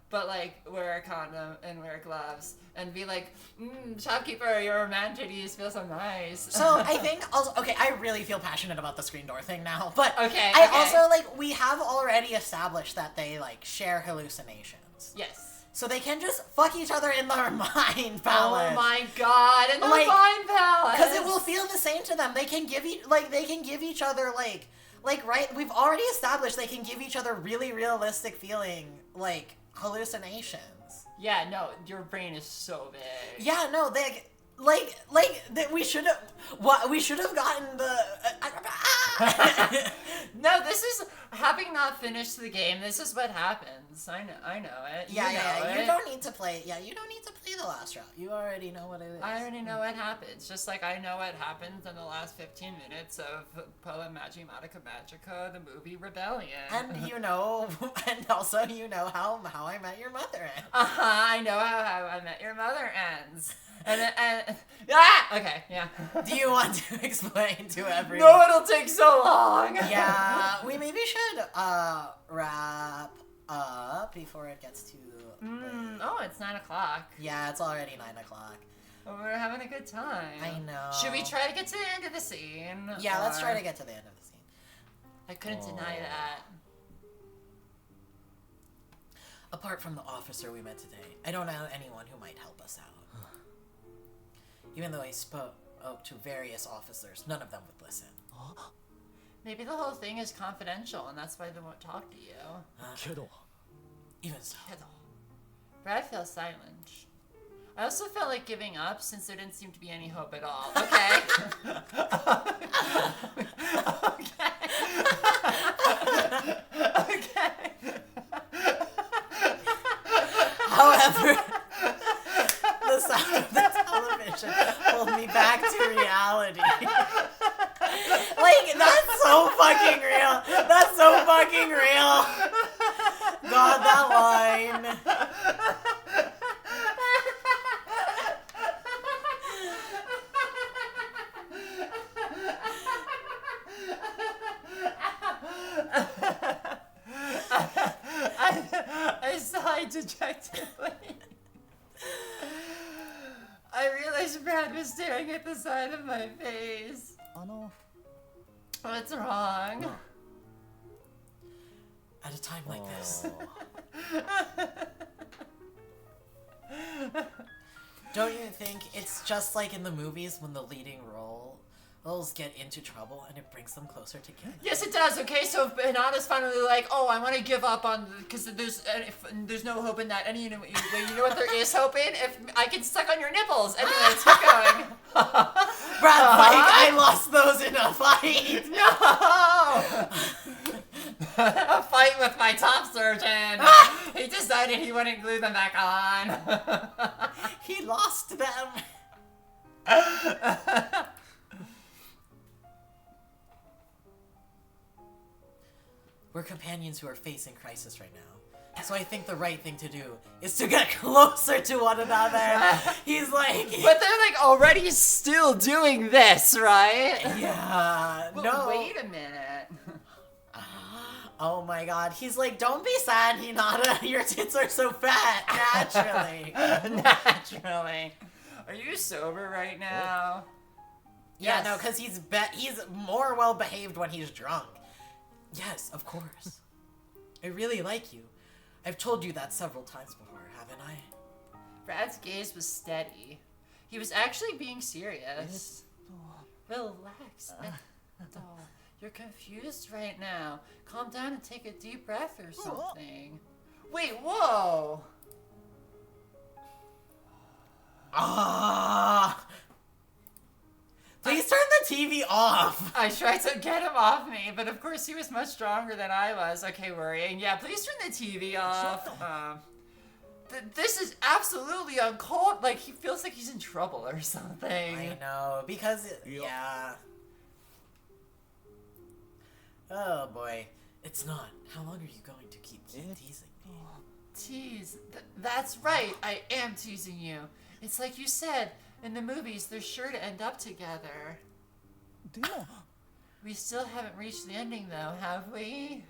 but like wear a condom and wear gloves and be like, shopkeeper, your man titties feel so nice. So I think also, okay, I really feel passionate about the screen door thing now, but Okay, I okay. also like, we have already established that they like share hallucinations. Yes. So they can just fuck each other in their mind palace. Oh my god, in the Like, mind palace. Because it will feel the same to them. They can give each other like right. We've already established they can give each other really realistic feeling like hallucinations. Yeah, no, your brain is so big. Yeah, no, we should have gotten the. No, this is having not finished the game. This is what happens. I know it. Yeah, you know yeah. it. You don't need to play. Yeah, you don't need to play the last route. You already know what it is. I already know what happens. Just like I know what happens in the last 15 minutes of Poem Magi Magica Magica, the movie Rebellion. And you know, and also you know how I Met Your Mother ends. I know how I Met Your Mother ends. And okay, yeah. Do you want to explain to everyone? No, it'll take so long. Yeah, we maybe should wrap up before it gets too late. Oh, it's 9 o'clock. Yeah, it's already 9 o'clock. We're having a good time. I know. Should we try to get to the end of the scene? Yeah, let's try to get to the end of the scene. I couldn't deny that. Apart from the officer we met today, I don't know anyone who might help us out. Even though I spoke to various officers, none of them would listen. Maybe the whole thing is confidential, and that's why they won't talk to you. Even so. But I feel silent. I also felt like giving up since there didn't seem to be any hope at all. Okay. Okay. However, the sound of the television pulled me back to reality. Like, that's so fucking real. That's so fucking real. God, that line. I sighed dejectedly. I realized Brad was staring at the side of my face. What's wrong? At a time like this. Don't you think it's just like in the movies when the leading roles get into trouble and it brings them closer together? Yes, it does. Okay, so if Hinata's finally like, oh, I want to give up on because there's no hope in that. And you know what there is hope in? If I can suck on your nipples. Anyway, keep going. Brad, I lost those in a fight. No. A fight with my top surgeon. He decided he wouldn't glue them back on. He lost them. We're companions who are facing crisis right now. So I think the right thing to do is to get closer to one another. He's like... But they're like already still doing this, right? Yeah, But no. wait a minute. Oh my god. He's like, don't be sad, Hinata. Your tits are so fat, naturally. Naturally. Are you sober right now? Yeah, Yes. no, because he's more well-behaved when he's drunk. Yes, of course. I really like you. I've told you that several times before, haven't I? Brad's gaze was steady. He was actually being serious. Relax. Doll. You're confused right now. Calm down and take a deep breath or something. Wait, whoa! Please turn the TV off. I tried to get him off me, but of course he was much stronger than I was. Okay, worrying. Yeah, please turn the TV off. This is absolutely uncalled. Like, he feels like he's in trouble or something. I know, because, yeah. Oh, boy. It's not. How long are you going to keep teasing me? Tease. That's right. I am teasing you. It's like you said, in the movies, they're sure to end up together. We still haven't reached the ending, though, have we?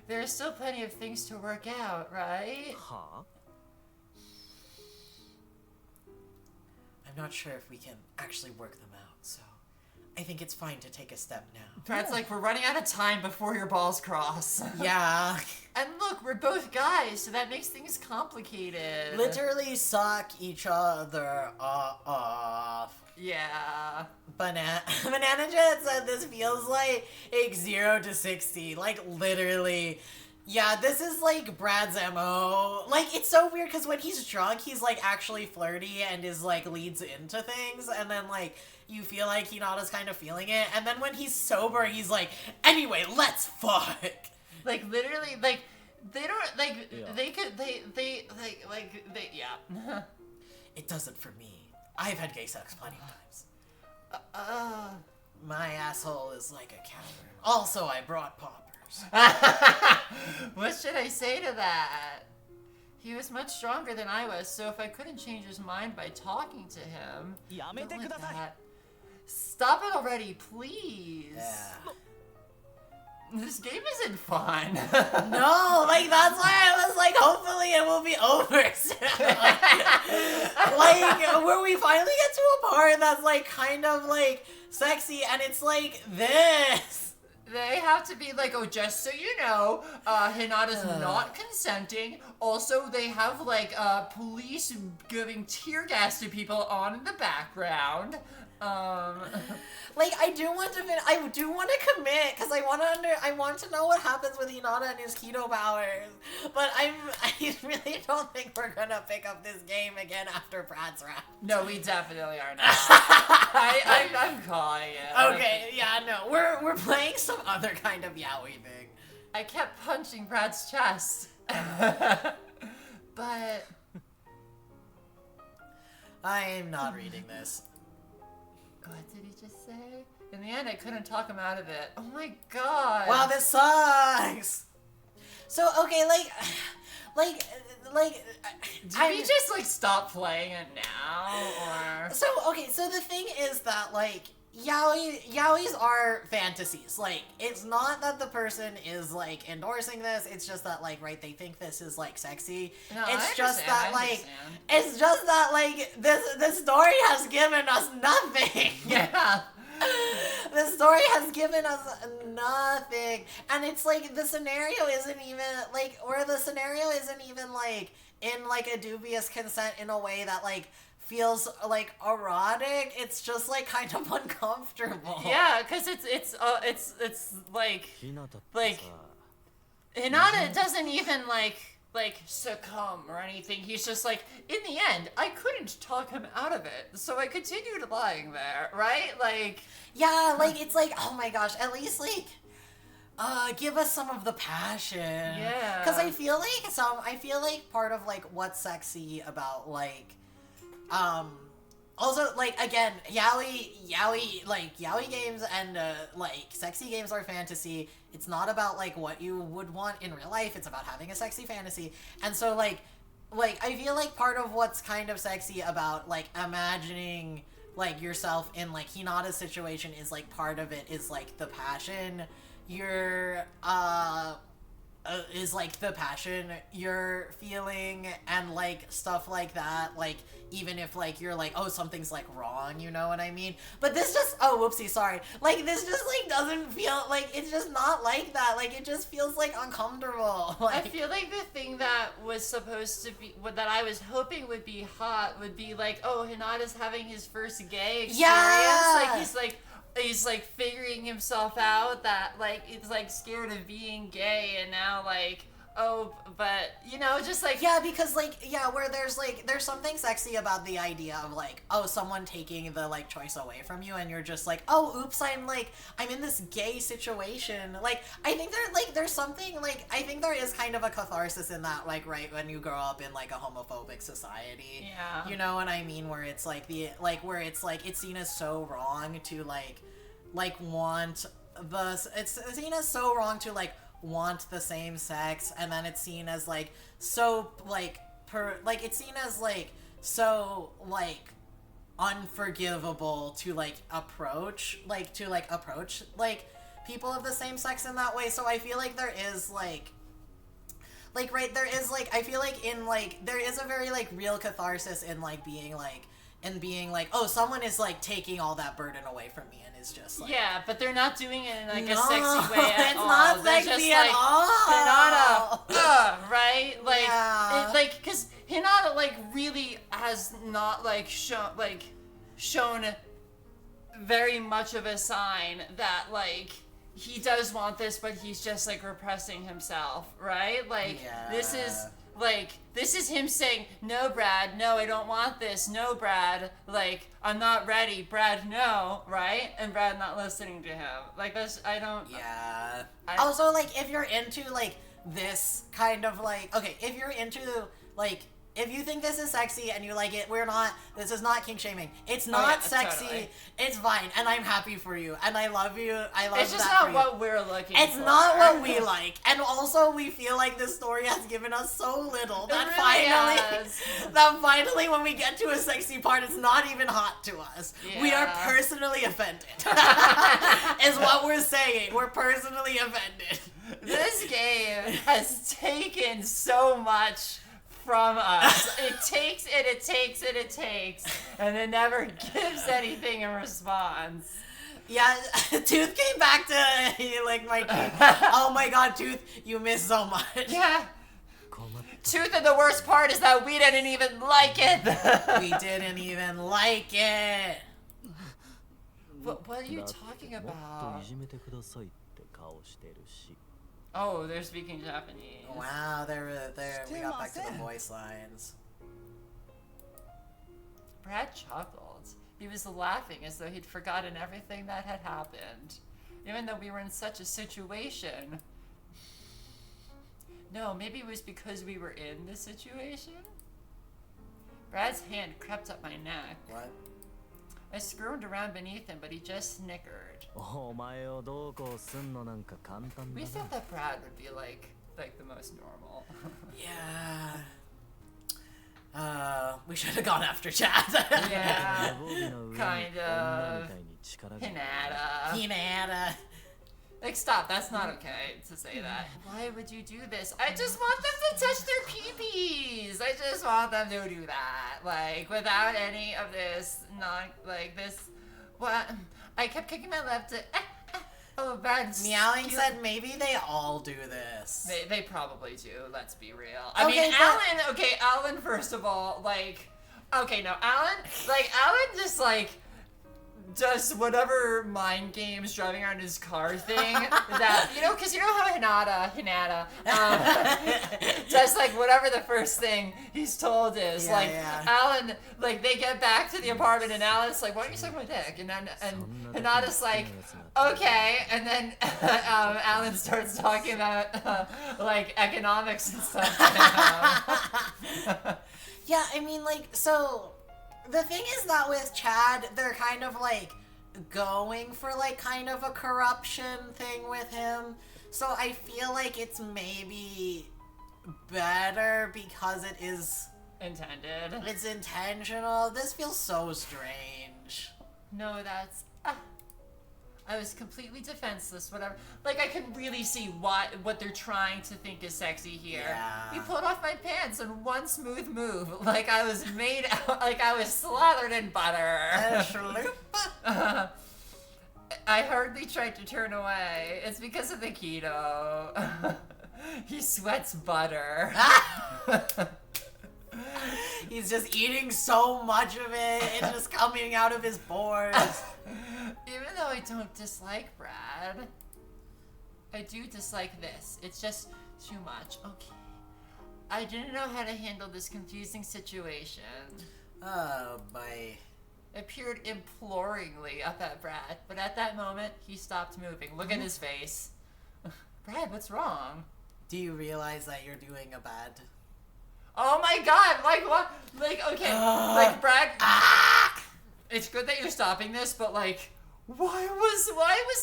There are still plenty of things to work out, right? I'm not sure if we can actually work them out, so I think it's fine to take a step now. Brad's like, we're running out of time before your balls cross. Yeah. And look, we're both guys, so that makes things complicated. Literally suck each other off. Yeah. Banana Jet said this feels like 0 to 60. Like, literally. Yeah, this is like Brad's MO. Like, it's so weird because when he's drunk, he's like actually flirty and is like leads into things. And then like, you feel like Hinata's kind of feeling it. And then when he's sober, he's like, anyway, let's fuck. Like, literally, like, they don't, like, they could, yeah. It doesn't for me. I've had gay sex plenty of times. My asshole is like a cavern. Also, I brought poppers. What should I say to that? He was much stronger than I was, so if I couldn't change his mind by talking to him... Don't like that. Stop it already, please. Yeah. This game isn't fun. No, like, that's why I was like, hopefully it will be over soon. Like, where we finally get to a part that's, like, kind of, like, sexy, and it's like this. They have to be like, oh, just so you know, Hinata's not consenting. Also, they have, like, police giving tear gas to people on in the background. Like, I do want to commit, because I want to know what happens with Hinata and his keto powers. But I really don't think we're gonna pick up this game again after Brad's rap. No, we definitely are not. I'm calling it. Okay, yeah, no, we're playing some other kind of yaoi thing. I kept punching Brad's chest. But I am not reading this. What did he just say? In the end, I couldn't talk him out of it. Oh my god. Wow, this sucks. So, okay, Did we just, like, stop playing it now, or? So, okay, so the thing is that, like, yaois are fantasies. Like, it's not that the person is, like, endorsing this, it's just that, like, right, they think this is, like, sexy. No, it's just that, like, this story has given us nothing. Yeah. The story has given us nothing. And it's, like, the scenario isn't even, like, in, like, a dubious consent in a way that, like, feels like erotic. It's just like kind of uncomfortable. Yeah, because it's like Hinata doesn't even like succumb or anything. He's just like, in the end, I couldn't talk him out of it, so I continued lying there, right? Like, yeah, like, it's like, oh my gosh, at least like give us some of the passion. Yeah. Because I feel like part of like what's sexy about like also, like, again, yaoi games and, like, sexy games are fantasy. It's not about, like, what you would want in real life. It's about having a sexy fantasy. And so, like, I feel like part of what's kind of sexy about, like, imagining, like, yourself in, like, Hinata's situation is, like, part of it is, like, the passion you're feeling and, like, stuff like that. Like, even if, like, you're like, oh, something's, like, wrong, you know what I mean? But this just, oh, whoopsie, sorry. Like, this just, like, doesn't feel, like, it's just not like that. Like, it just feels, like, uncomfortable. Like, I feel like the thing that was supposed to be, that I was hoping would be hot would be, like, oh, Hinata's having his first gay experience. Yeah! Like, he's, like, figuring himself out that, like, he's, like, scared of being gay, and now, like, oh, but just like Yeah, because where there's something sexy about the idea of someone taking the choice away from you, and you're just like, oh, oops, I'm in this gay situation. I think there's something I think there is kind of a catharsis in that, right when you grow up in a homophobic society. Yeah. You know what I mean? Where it's where it's it's seen as so wrong to want it's seen as so wrong to want the same sex, and then it's seen as so it's seen as so unforgivable to approach people of the same sex in that way. So I feel there is there is I feel there is a very real catharsis in being oh, someone is taking all that burden away from me, and is just yeah, but they're not doing it in no, a sexy way at it's all. not They're sexy just at all. Hinata, right? Yeah. Because Hinata really has not shown very much of a sign that he does want this, but he's just repressing himself, right? Yeah. This is him saying, no, Brad, no, I don't want this. No, Brad, I'm not ready. Brad, no, right? And Brad not listening to him. I don't... Yeah. Also, if you're into, this kind of, okay, if you're into, if you think this is sexy and you like it, this is not kink shaming. It's not sexy. Totally. It's fine. And I'm happy for you. And I love you. I love that. It's just not what we're looking for. It's not what we like. And also we feel this story has given us so little that finally when we get to a sexy part, it's not even hot to us. Yeah. We are personally offended. Is what we're saying. We're personally offended. This game has taken so much from us. It takes and it takes and it takes, and it never gives anything in response. Yeah, Tooth came back to my Tooth. Oh my god, Tooth, you missed so much. Yeah. Tooth, and the worst part is that we didn't even like it. We didn't even like it. What are you talking about? Oh, they're speaking Japanese. Wow, they're we got back to the voice lines. Brad chuckled. He was laughing as though he'd forgotten everything that had happened, even though we were in such a situation. No, maybe it was because we were in the situation? Brad's hand crept up my neck. What? I scrolled around beneath him, but he just snickered. We thought that Brad would be like the most normal. Yeah. We should have gone after Chad. Yeah. Kind of. Hinata. Stop, that's not okay to say that. Why would you do this? I just want them to touch their pee-pees. I just want them to do that. Without any of this, this. What? I kept kicking my left to... Oh, bad. Meowing said maybe they all do this. They probably do, let's be real. I mean, Alan, first of all, Alan just, does whatever mind games driving around his car thing that, because how Hinata does whatever the first thing he's told is. Alan, they get back to the apartment and Alan's why don't you suck my dick? And then Hinata's okay, and then Alan starts talking about economics and stuff. Yeah, I mean so the thing is that with Chad, they're kind of going for kind of a corruption thing with him. So I feel it's maybe better because it is intended. It's intentional. This feels so strange. No, that's... I was completely defenseless, whatever. I can really see what they're trying to think is sexy here. Yeah. He pulled off my pants in one smooth move, I was made out, I was slathered in butter. I hardly tried to turn away. It's because of the keto. He sweats butter. He's just eating so much of it. It's just coming out of his pores. Even though I don't dislike Brad, I do dislike this. It's just Too much. Okay. I didn't know how to handle this confusing situation. Oh, boy. I peered imploringly up at Brad, but at that moment, he stopped moving. Look at his face. Brad, what's wrong? Do you realize that you're doing a bad... Oh my god, like what? Like, okay, like Brad... It's good that you're stopping this, but like... Why was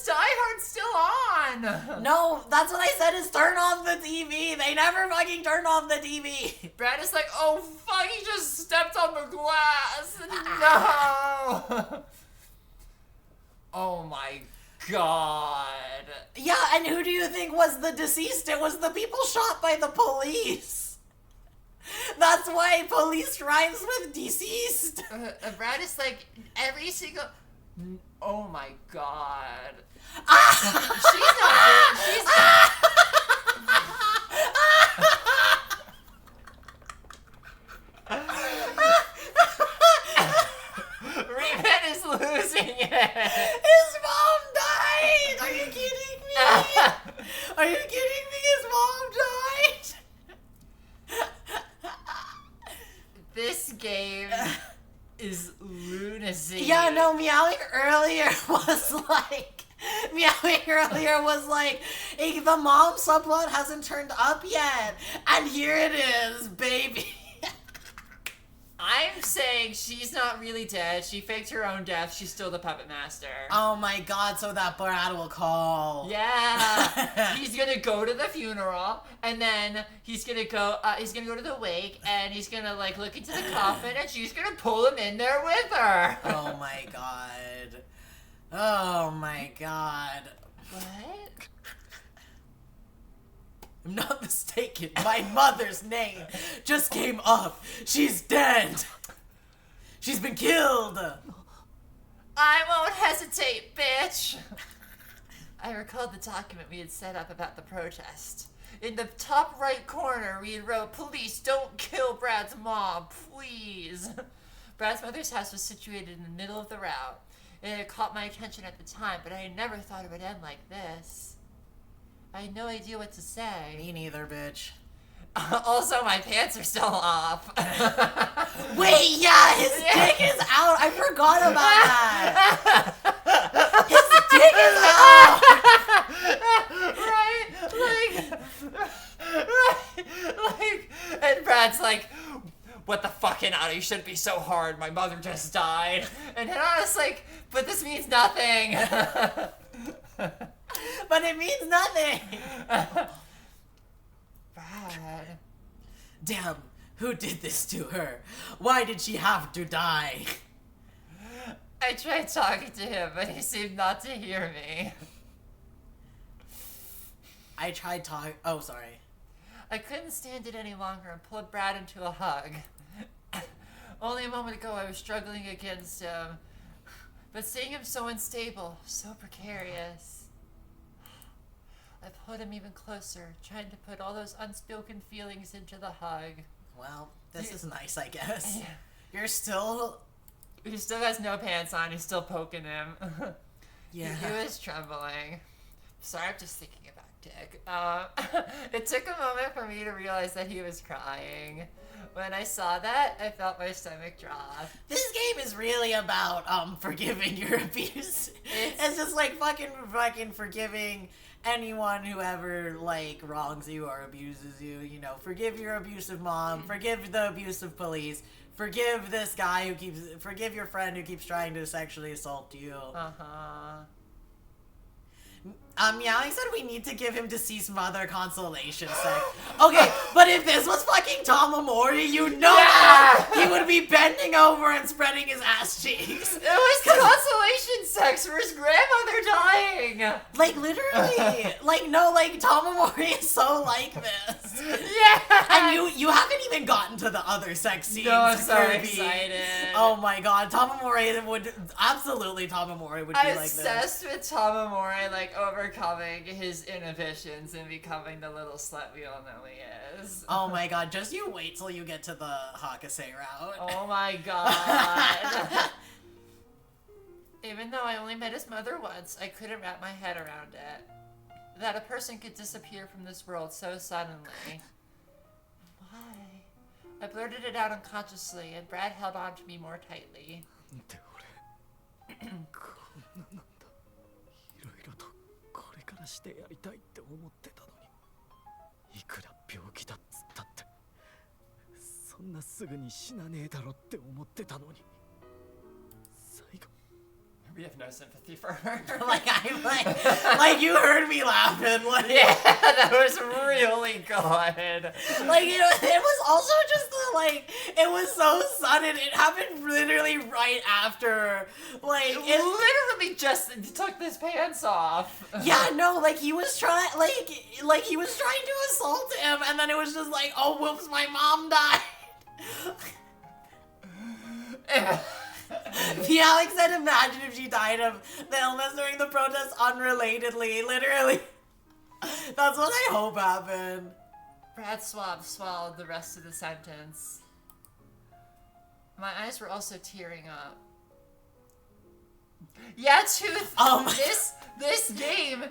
Die Hard still on? No, that's what I said is turn off the TV. They never fucking turn off the TV. Brad is like, oh fuck, he just stepped on the glass. No. Oh my god. Yeah, and who do you think was the deceased? It was the people shot by the police. That's why police rhymes with deceased. Brad is like, every single... Oh my god. She's not... She's not... Reman is losing it. His mom died. Are you kidding me? Are you kidding me? His mom died. This game is lunacy. Yeah, no, meowing earlier was like, hey, the mom subplot hasn't turned up yet, and here it is, baby. I'm saying she's not really dead. She faked her own death. She's still the puppet master. Oh my god, so that Brad will call. Yeah. He's gonna go to the funeral, and then he's gonna go to the wake, and he's gonna like look into the coffin, and she's gonna pull him in there with her. Oh my god. Oh my god. What? I'm not mistaken. My mother's name just came up. She's dead. She's been killed. I won't hesitate, bitch. I recalled the document we had set up about the protest. In the top right corner, we had wrote, "Police, don't kill Brad's mom, please." Brad's mother's house was situated in the middle of the route. It had caught my attention at the time, but I had never thought it would end like this. I had no idea what to say. Me neither, bitch. Also, my pants are still off. Wait, yeah, his dick is out. I forgot about that. His dick is out. Right? And Brad's like, what the fucking hell? You shouldn't be so hard. My mother just died. And I was like, but this means nothing. But it means nothing. Brad. Damn, who did this to her? Why did she have to die? I tried talking to him, but he seemed not to hear me. I tried talking. Oh, sorry. I couldn't stand it any longer and pulled Brad into a hug. Only a moment ago I was struggling against him, but seeing him so unstable, so precarious, I pulled him even closer, trying to put all those unspoken feelings into the hug. Well, this is nice, I guess. Yeah. You're still... He still has no pants on, he's still poking him. Yeah. He was trembling. Sorry, I'm just thinking about Dick. It took a moment for me to realize that he was crying. When I saw that, I felt my stomach drop. This game is really about forgiving your abuse. It's just like fucking forgiving anyone who ever like wrongs you or abuses you. You know, forgive your abusive mom, forgive the abusive police, forgive this guy forgive your friend who keeps trying to sexually assault you. Meowing said we need to give him deceased mother consolation sex. Okay, but if this was fucking Tamamori, you know he would be bending over and spreading his ass cheeks. It was consolation sex for his grandmother dying. Like, literally. Like, no, like, Tamamori is so like this. Yeah. And you haven't even gotten to the other sex scenes. No, I'm so Kirby. excited. Oh my god, Tamamori would be like this. Obsessed with Tamamori, like, overcoming his inhibitions and becoming the little slut we all know he is. Oh my god, just you wait till you get to the Hakase route. Oh my god. Even though I only met his mother once, I couldn't wrap my head around it. that a person could disappear from this world so suddenly. Why? I blurted it out unconsciously, and Brad held on to me more tightly. で俺こんななんだいろいろとこれからしてやりたいって思ってたのにいくら病気だっつったってそんなすぐに死なねえだろって思ってたのに最後 We have no sympathy for her. like you heard me laughing. Like, Yeah, that was really good. Like, you know, it was also just it was so sudden. It happened literally right after, like, It literally just took his pants off. yeah, no, like he was trying, like he was trying to assault him, and then it was just like, oh, whoops, my mom died. Yeah, Alex said, imagine if she died of the illness during the protest unrelatedly, literally. That's what I hope happened. Brad swallowed the rest of the sentence. My eyes were also tearing up. Yeah, Tooth, this game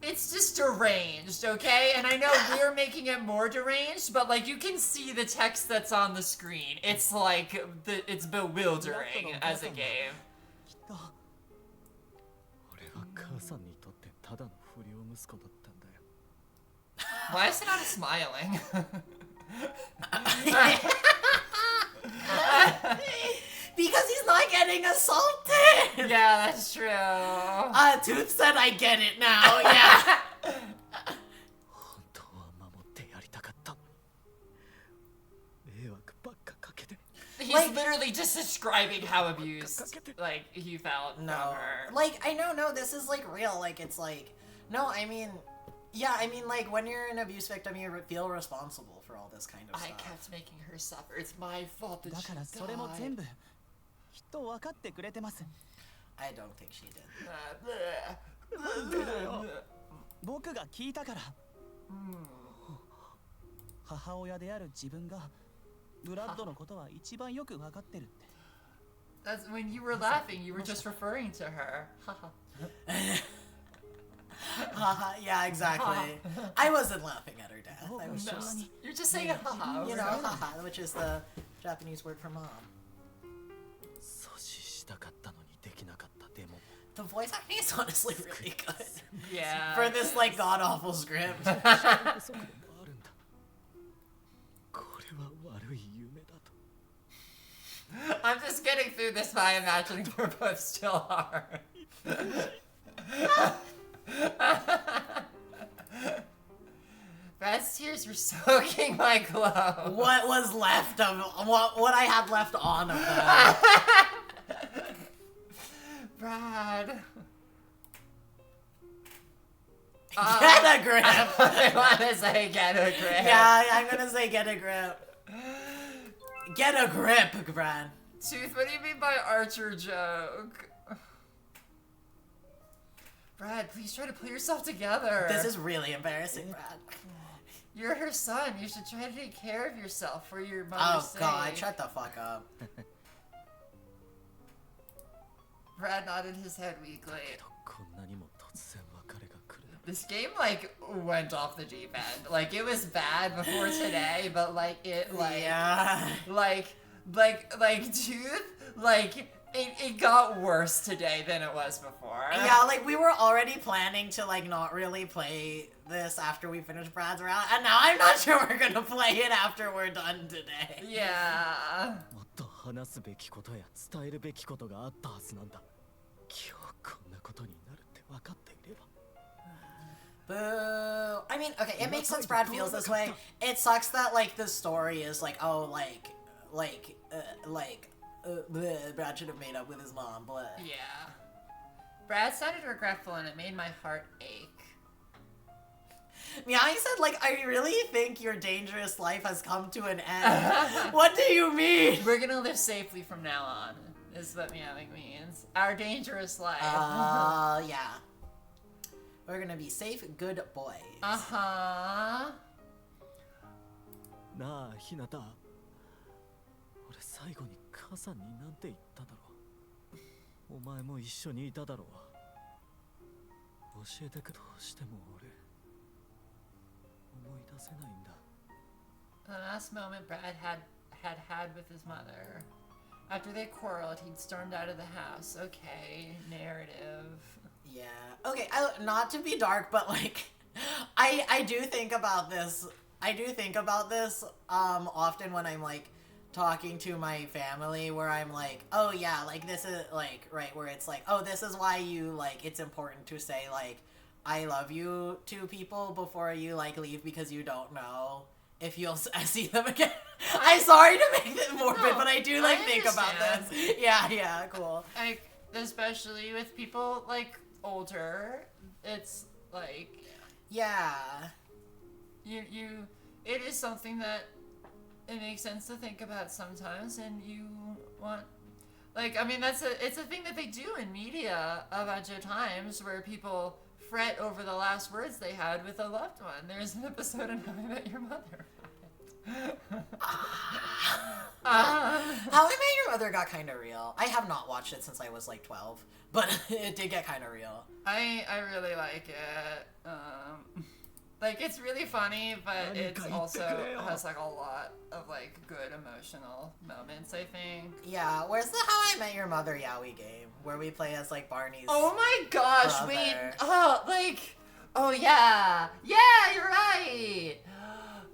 it's just deranged, okay? And I know we're making it more deranged, but like you can see the text that's on the screen. It's like it's bewildering as a game. 俺は母さんにとってただの不良息子だったんだよ Why is he not smiling? Because he's not getting assaulted. Yeah, that's true. Tooth said, I get it now. Yeah. 本当は守ってやりたかったのに迷惑ばっかかけて He's Like- literally just describing how abused like he felt No. from her. Like, I know, no, this is like real. Like, it's like, no, I mean, yeah, I mean, like, when you're an abuse victim, you feel responsible for all this kind of I stuff. kept making her suffer. It's my fault that だ she からそれも died. 全部きっと分かってくれてます I don't think she did. 僕が聞いたから母親である自分がブラッドのことは一番よく分かってるって That's when you were laughing. You were just referring to her. Haha, yeah, exactly. I wasn't laughing at her death. I was No, just, you're just saying haha. you know, haha, which is the Japanese word for mom. 阻止したかったのにできなかったでも The voice acting is honestly really good. Yeah. For this, like, god-awful script. 不足でもあるんだこれは悪い夢だと I'm just getting through this by imagining we're both still hard. Brad's tears were soaking my clothes. What was left of, what I had left on of that. Brad. Get a grip! I want to say get a grip. Yeah, I'm gonna say get a grip. Get a grip, Brad. Tooth, what do you mean by Archer joke? Brad, please try to pull yourself together. This is really embarrassing, Brad. You're her son. You should try to take care of yourself for your Oh mother's god, sake. shut the fuck up. Brad nodded his head weakly. こんなにも突然別れが来る This game, like, went off the deep end. Like, it was bad before today, but, like, it, like... Yeah. Like, Tooth, like, it got worse today than it was before. Yeah, like, we were already planning to, like, not really play this after we finished Brad's round, and now I'm not sure we're gonna play it after we're done today. Yeah. もっと話すべきことや伝えるべきことがあったはずなんだ今日こんなことになるって分かっていれば Boo. I mean, okay, it makes sense Brad feels this way. It sucks that, like, the story is like, oh, bleh, Brad should have made up with his mom, bleh. Yeah. Brad sounded regretful and it made my heart ache. Miai said, like, I really think your dangerous life has come to an end. What do you mean? We're gonna live safely from now on, is what meowing means. Our dangerous life. Yeah. We're gonna be safe, good boys. Uh-huh. なあひなた俺最後に母さんになんて言っただろうお前も一緒にいただろう教えてくどうしても俺思い出せないんだ。 The last moment Brad had with his mother. After they quarreled, he'd stormed out of the house. Okay, narrative. Yeah. Okay, not to be dark, but like, I do think about this. I do think about this often when I'm like talking to my family, where I'm like, oh yeah, like this is like, right, where it's like, oh, this is why you like, it's important to say like, I love you to people before you like leave, because you don't know if you'll see them again. I'm sorry to make it morbid, No, but I do like think about understand. this. Yeah, cool. Like, especially with people like older, it's like Yeah. it is something that it makes sense to think about sometimes, and you want, like, I mean, it's a thing that they do in media a bunch of times, where people fret over the last words they had with a loved one. There's an episode in How I Met Your Mother. How I Met Your Mother got kind of real. I have not watched it since I was like 12, but it did get kind of real. I really like it. Like, it's really funny, but it also has like a lot of like good emotional moments, I think. Yeah, where's the How I Met Your Mother Yowie game where we play as like Barney's? Oh my gosh, brother. wait. Oh yeah, you're right.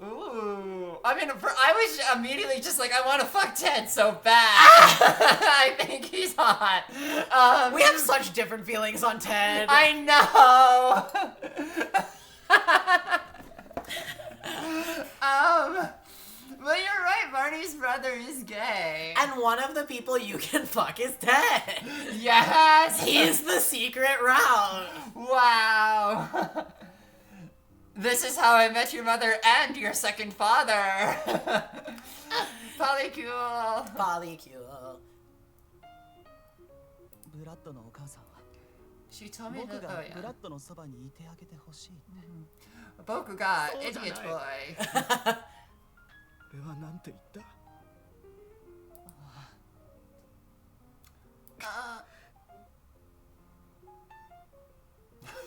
Ooh, I mean, I was immediately just like, I want to fuck Ted so bad. I think he's hot. We have such different feelings on Ted. I know. But you're right, Barney's brother is gay. And one of the people you can fuck is Ted. Yes! He's the secret route. Wow. This is How I Met Your Mother and your second father. Polycule. Polycule. ブラッドのお母さんは She told me 僕 to, が oh ブラ yeah. ッドのそばにいてあげてほしいって Bokuga, そうじゃない。 idiot boy. 俺はなんて言った？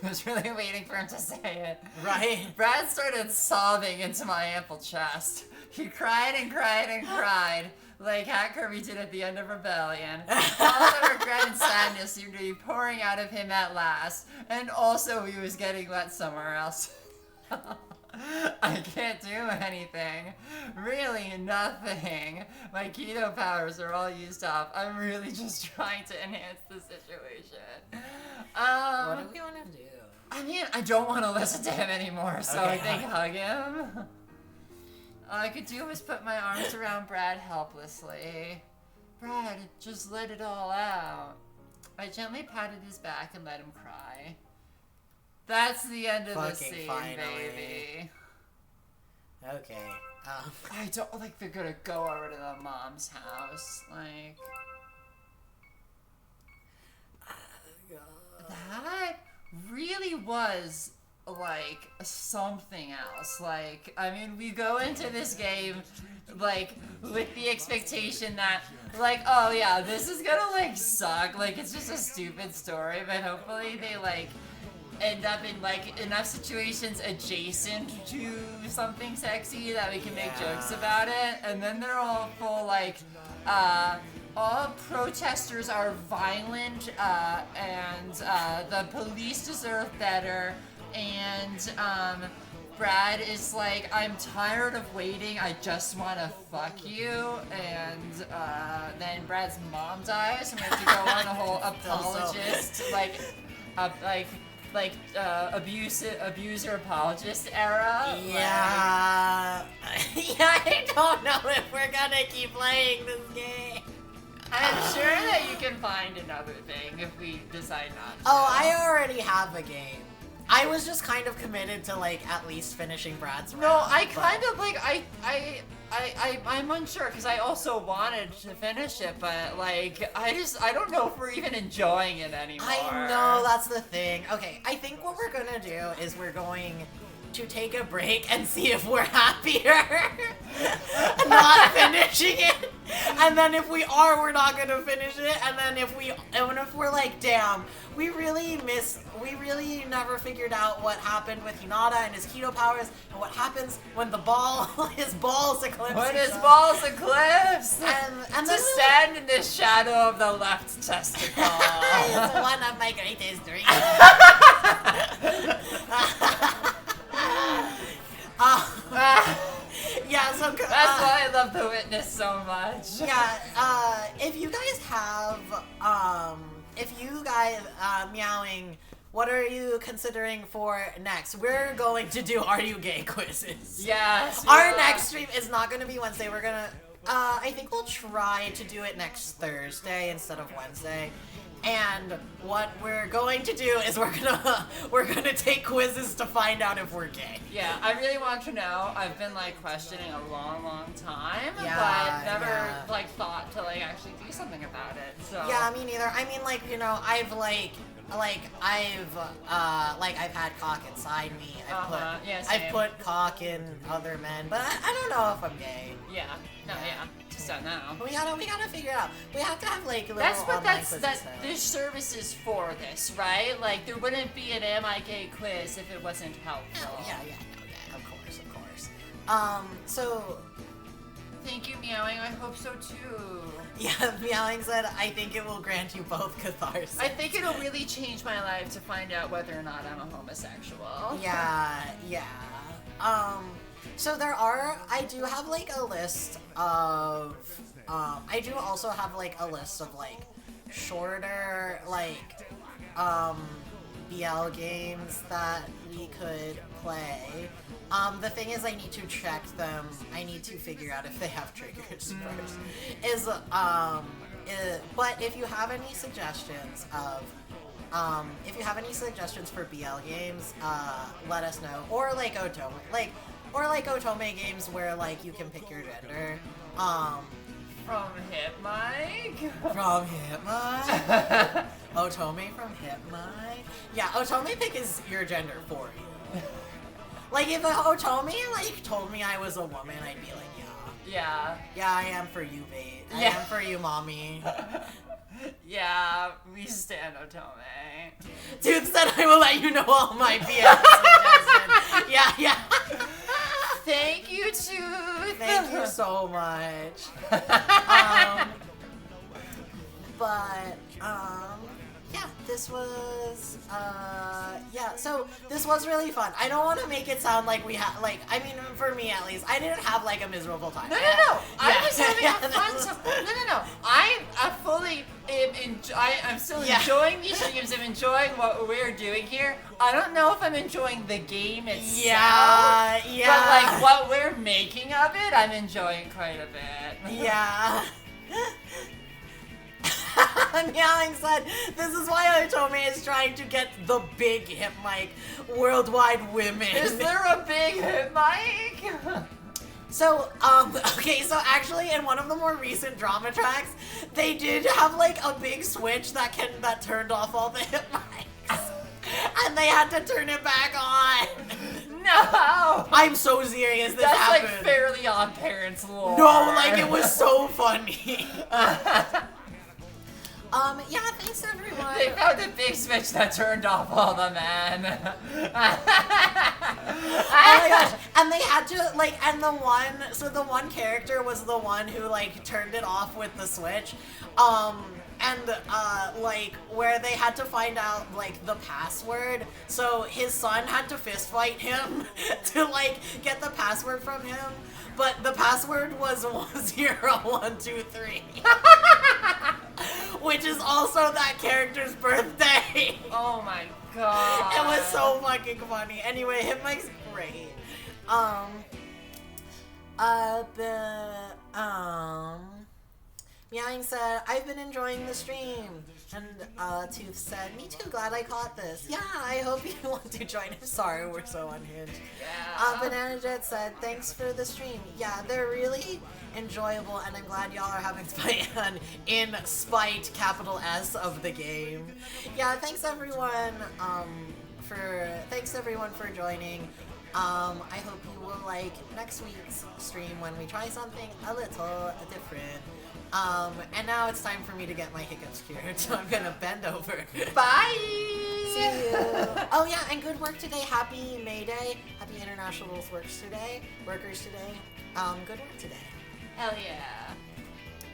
I was really waiting for him to say it. Right? Brad started sobbing into my ample chest. He cried and cried and cried, like Hat Kirby did at the end of Rebellion. All the regret and sadness seemed to be pouring out of him at last, and also he was getting wet somewhere else. I can't do anything. Really nothing. My keto powers are all used up. I'm really just trying to enhance the situation. What do we want to do? I mean, I don't want to listen to him anymore, so I Okay. think hug him. All I could do was put my arms around Brad helplessly. Brad, just let it all out. I gently patted his back and let him cry. That's the end of the Fucking scene, finally. baby. Okay. I don't like they're gonna go over to the mom's house. Like, that really was like something else. Like, I mean, we go into this game like with the expectation that like, oh yeah, this is gonna like suck, like it's just a stupid story, but hopefully they like end up in like enough situations adjacent to something sexy that we can make Yeah. jokes about it, and then they're all full like all protesters are violent, and the police deserve better, and Brad is like, I'm tired of waiting, I just want to fuck you, and then Brad's mom dies, and we have to go on a whole apologist, abuser apologist era. Yeah. Yeah, I don't know if we're gonna keep playing this game. I'm sure that you can find another thing if we decide not to. Oh, I already have a game. I was just kind of committed to like at least finishing Brad's round. No, I but- kind of like I'm unsure because I also wanted to finish it, but like I don't know if we're even enjoying it anymore. I know, that's the thing. Okay, I think what we're gonna do is we're going to take a break and see if we're happier not finishing it. And then if we are, we're not gonna finish it. And then if we're like, damn, we really never figured out what happened with Hinata and his keto powers, and what happens when his balls eclipse. When his balls eclipse, and to then stand in the shadow of the left testicle. it's one of my greatest dreams. Yeah, so that's why I love The Witness so much. Yeah, if you guys have, meowing, what are you considering for next? We're going to do Are You Gay quizzes. Yes. Our next stream is not going to be Wednesday. We're gonna, I think we'll try to do it next Thursday instead of Wednesday. And what we're going to do is we're gonna take quizzes to find out if we're gay. Yeah, I really want to know. I've been like questioning a long time, Yeah, but never yeah. like thought to like actually do something about it. So Yeah, me neither. I mean, like, you know, I've had cock inside me. I've put cock in other men, but I don't know if I'm gay. Yeah. No, yeah. Just don't know. We gotta figure it out. We have to have like little That's what online quizzes. this service is for. This, right? Like there wouldn't be an Am I Gay quiz if it wasn't helpful. Oh, yeah, of course. So Thank you, Meowing. I hope so too. yeah, Meowing said, I think it will grant you both catharsis. I think it'll really change my life to find out whether or not I'm a homosexual. Yeah. So I do have like a list of, I do also have like a list of like shorter like, BL games that we could play. The thing is, I need to check them. I need to figure out if they have triggers first. But if you have any suggestions for BL games, let us know. Or like Otome games where like you can pick your gender. From Hit Mike. From Hitmai. Otome from Hitmai. Yeah, Otome pick is your gender for you. Like if Otome like told me I was a woman, I'd be like, Yeah. yeah, I am for you, babe. I Yeah. am for you, mommy. Yeah, we stand Otome. Dude said I will let you know all my BS suggestions. Yeah. Thank you, Tooth. Thank you so much. Yeah, this was, so this was really fun. I don't want to make it sound like we had, like, I mean, for me at least, I didn't have, like, a miserable time. No. I was having a fun time. No. I fully I'm still enjoying these streams. I'm enjoying what we're doing here. I don't know if I'm enjoying the game itself. Yeah. But, like, what we're making of it, I'm enjoying quite a bit. Yeah. Meowing said, this is why Otome is trying to get the big hip mic, worldwide women. Is there a big hit mic? So, okay, so actually in one of the more recent drama tracks, they did have like a big switch that turned off all the hip mics. And they had to turn it back on. No! I'm so serious, this That's happened. like Fairly Odd Parents lore. No, like it was so funny. Yeah, thanks everyone. They found a big switch that turned off all the men. Oh my gosh, and they had to, like, and the one character was the one who, like, turned it off with the switch, like, where they had to find out, like, the password, so his son had to fist fight him to, like, get the password from him, but the password was 10123. Which is also that character's birthday. Oh my god. It was so fucking funny. Anyway, Hitmike's great. Meowing said, I've been enjoying the stream. And Tooth said, me too, glad I caught this. Yeah, I hope you want to join. I'm sorry, we're so unhinged. Yeah. Banana Jet said, thanks for the stream. Yeah, they're really enjoyable, and I'm glad y'all are having fun in spite, capital S, of the game. Yeah, thanks everyone for joining. I hope you will like next week's stream when we try something a little different. And now it's time for me to get my hiccups cured, so I'm gonna bend over. Bye! See you. Oh yeah, and good work today. Happy May Day. Happy International Workers today. Good work today. Hell yeah.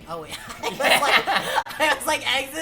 Oh yeah. I was like exit.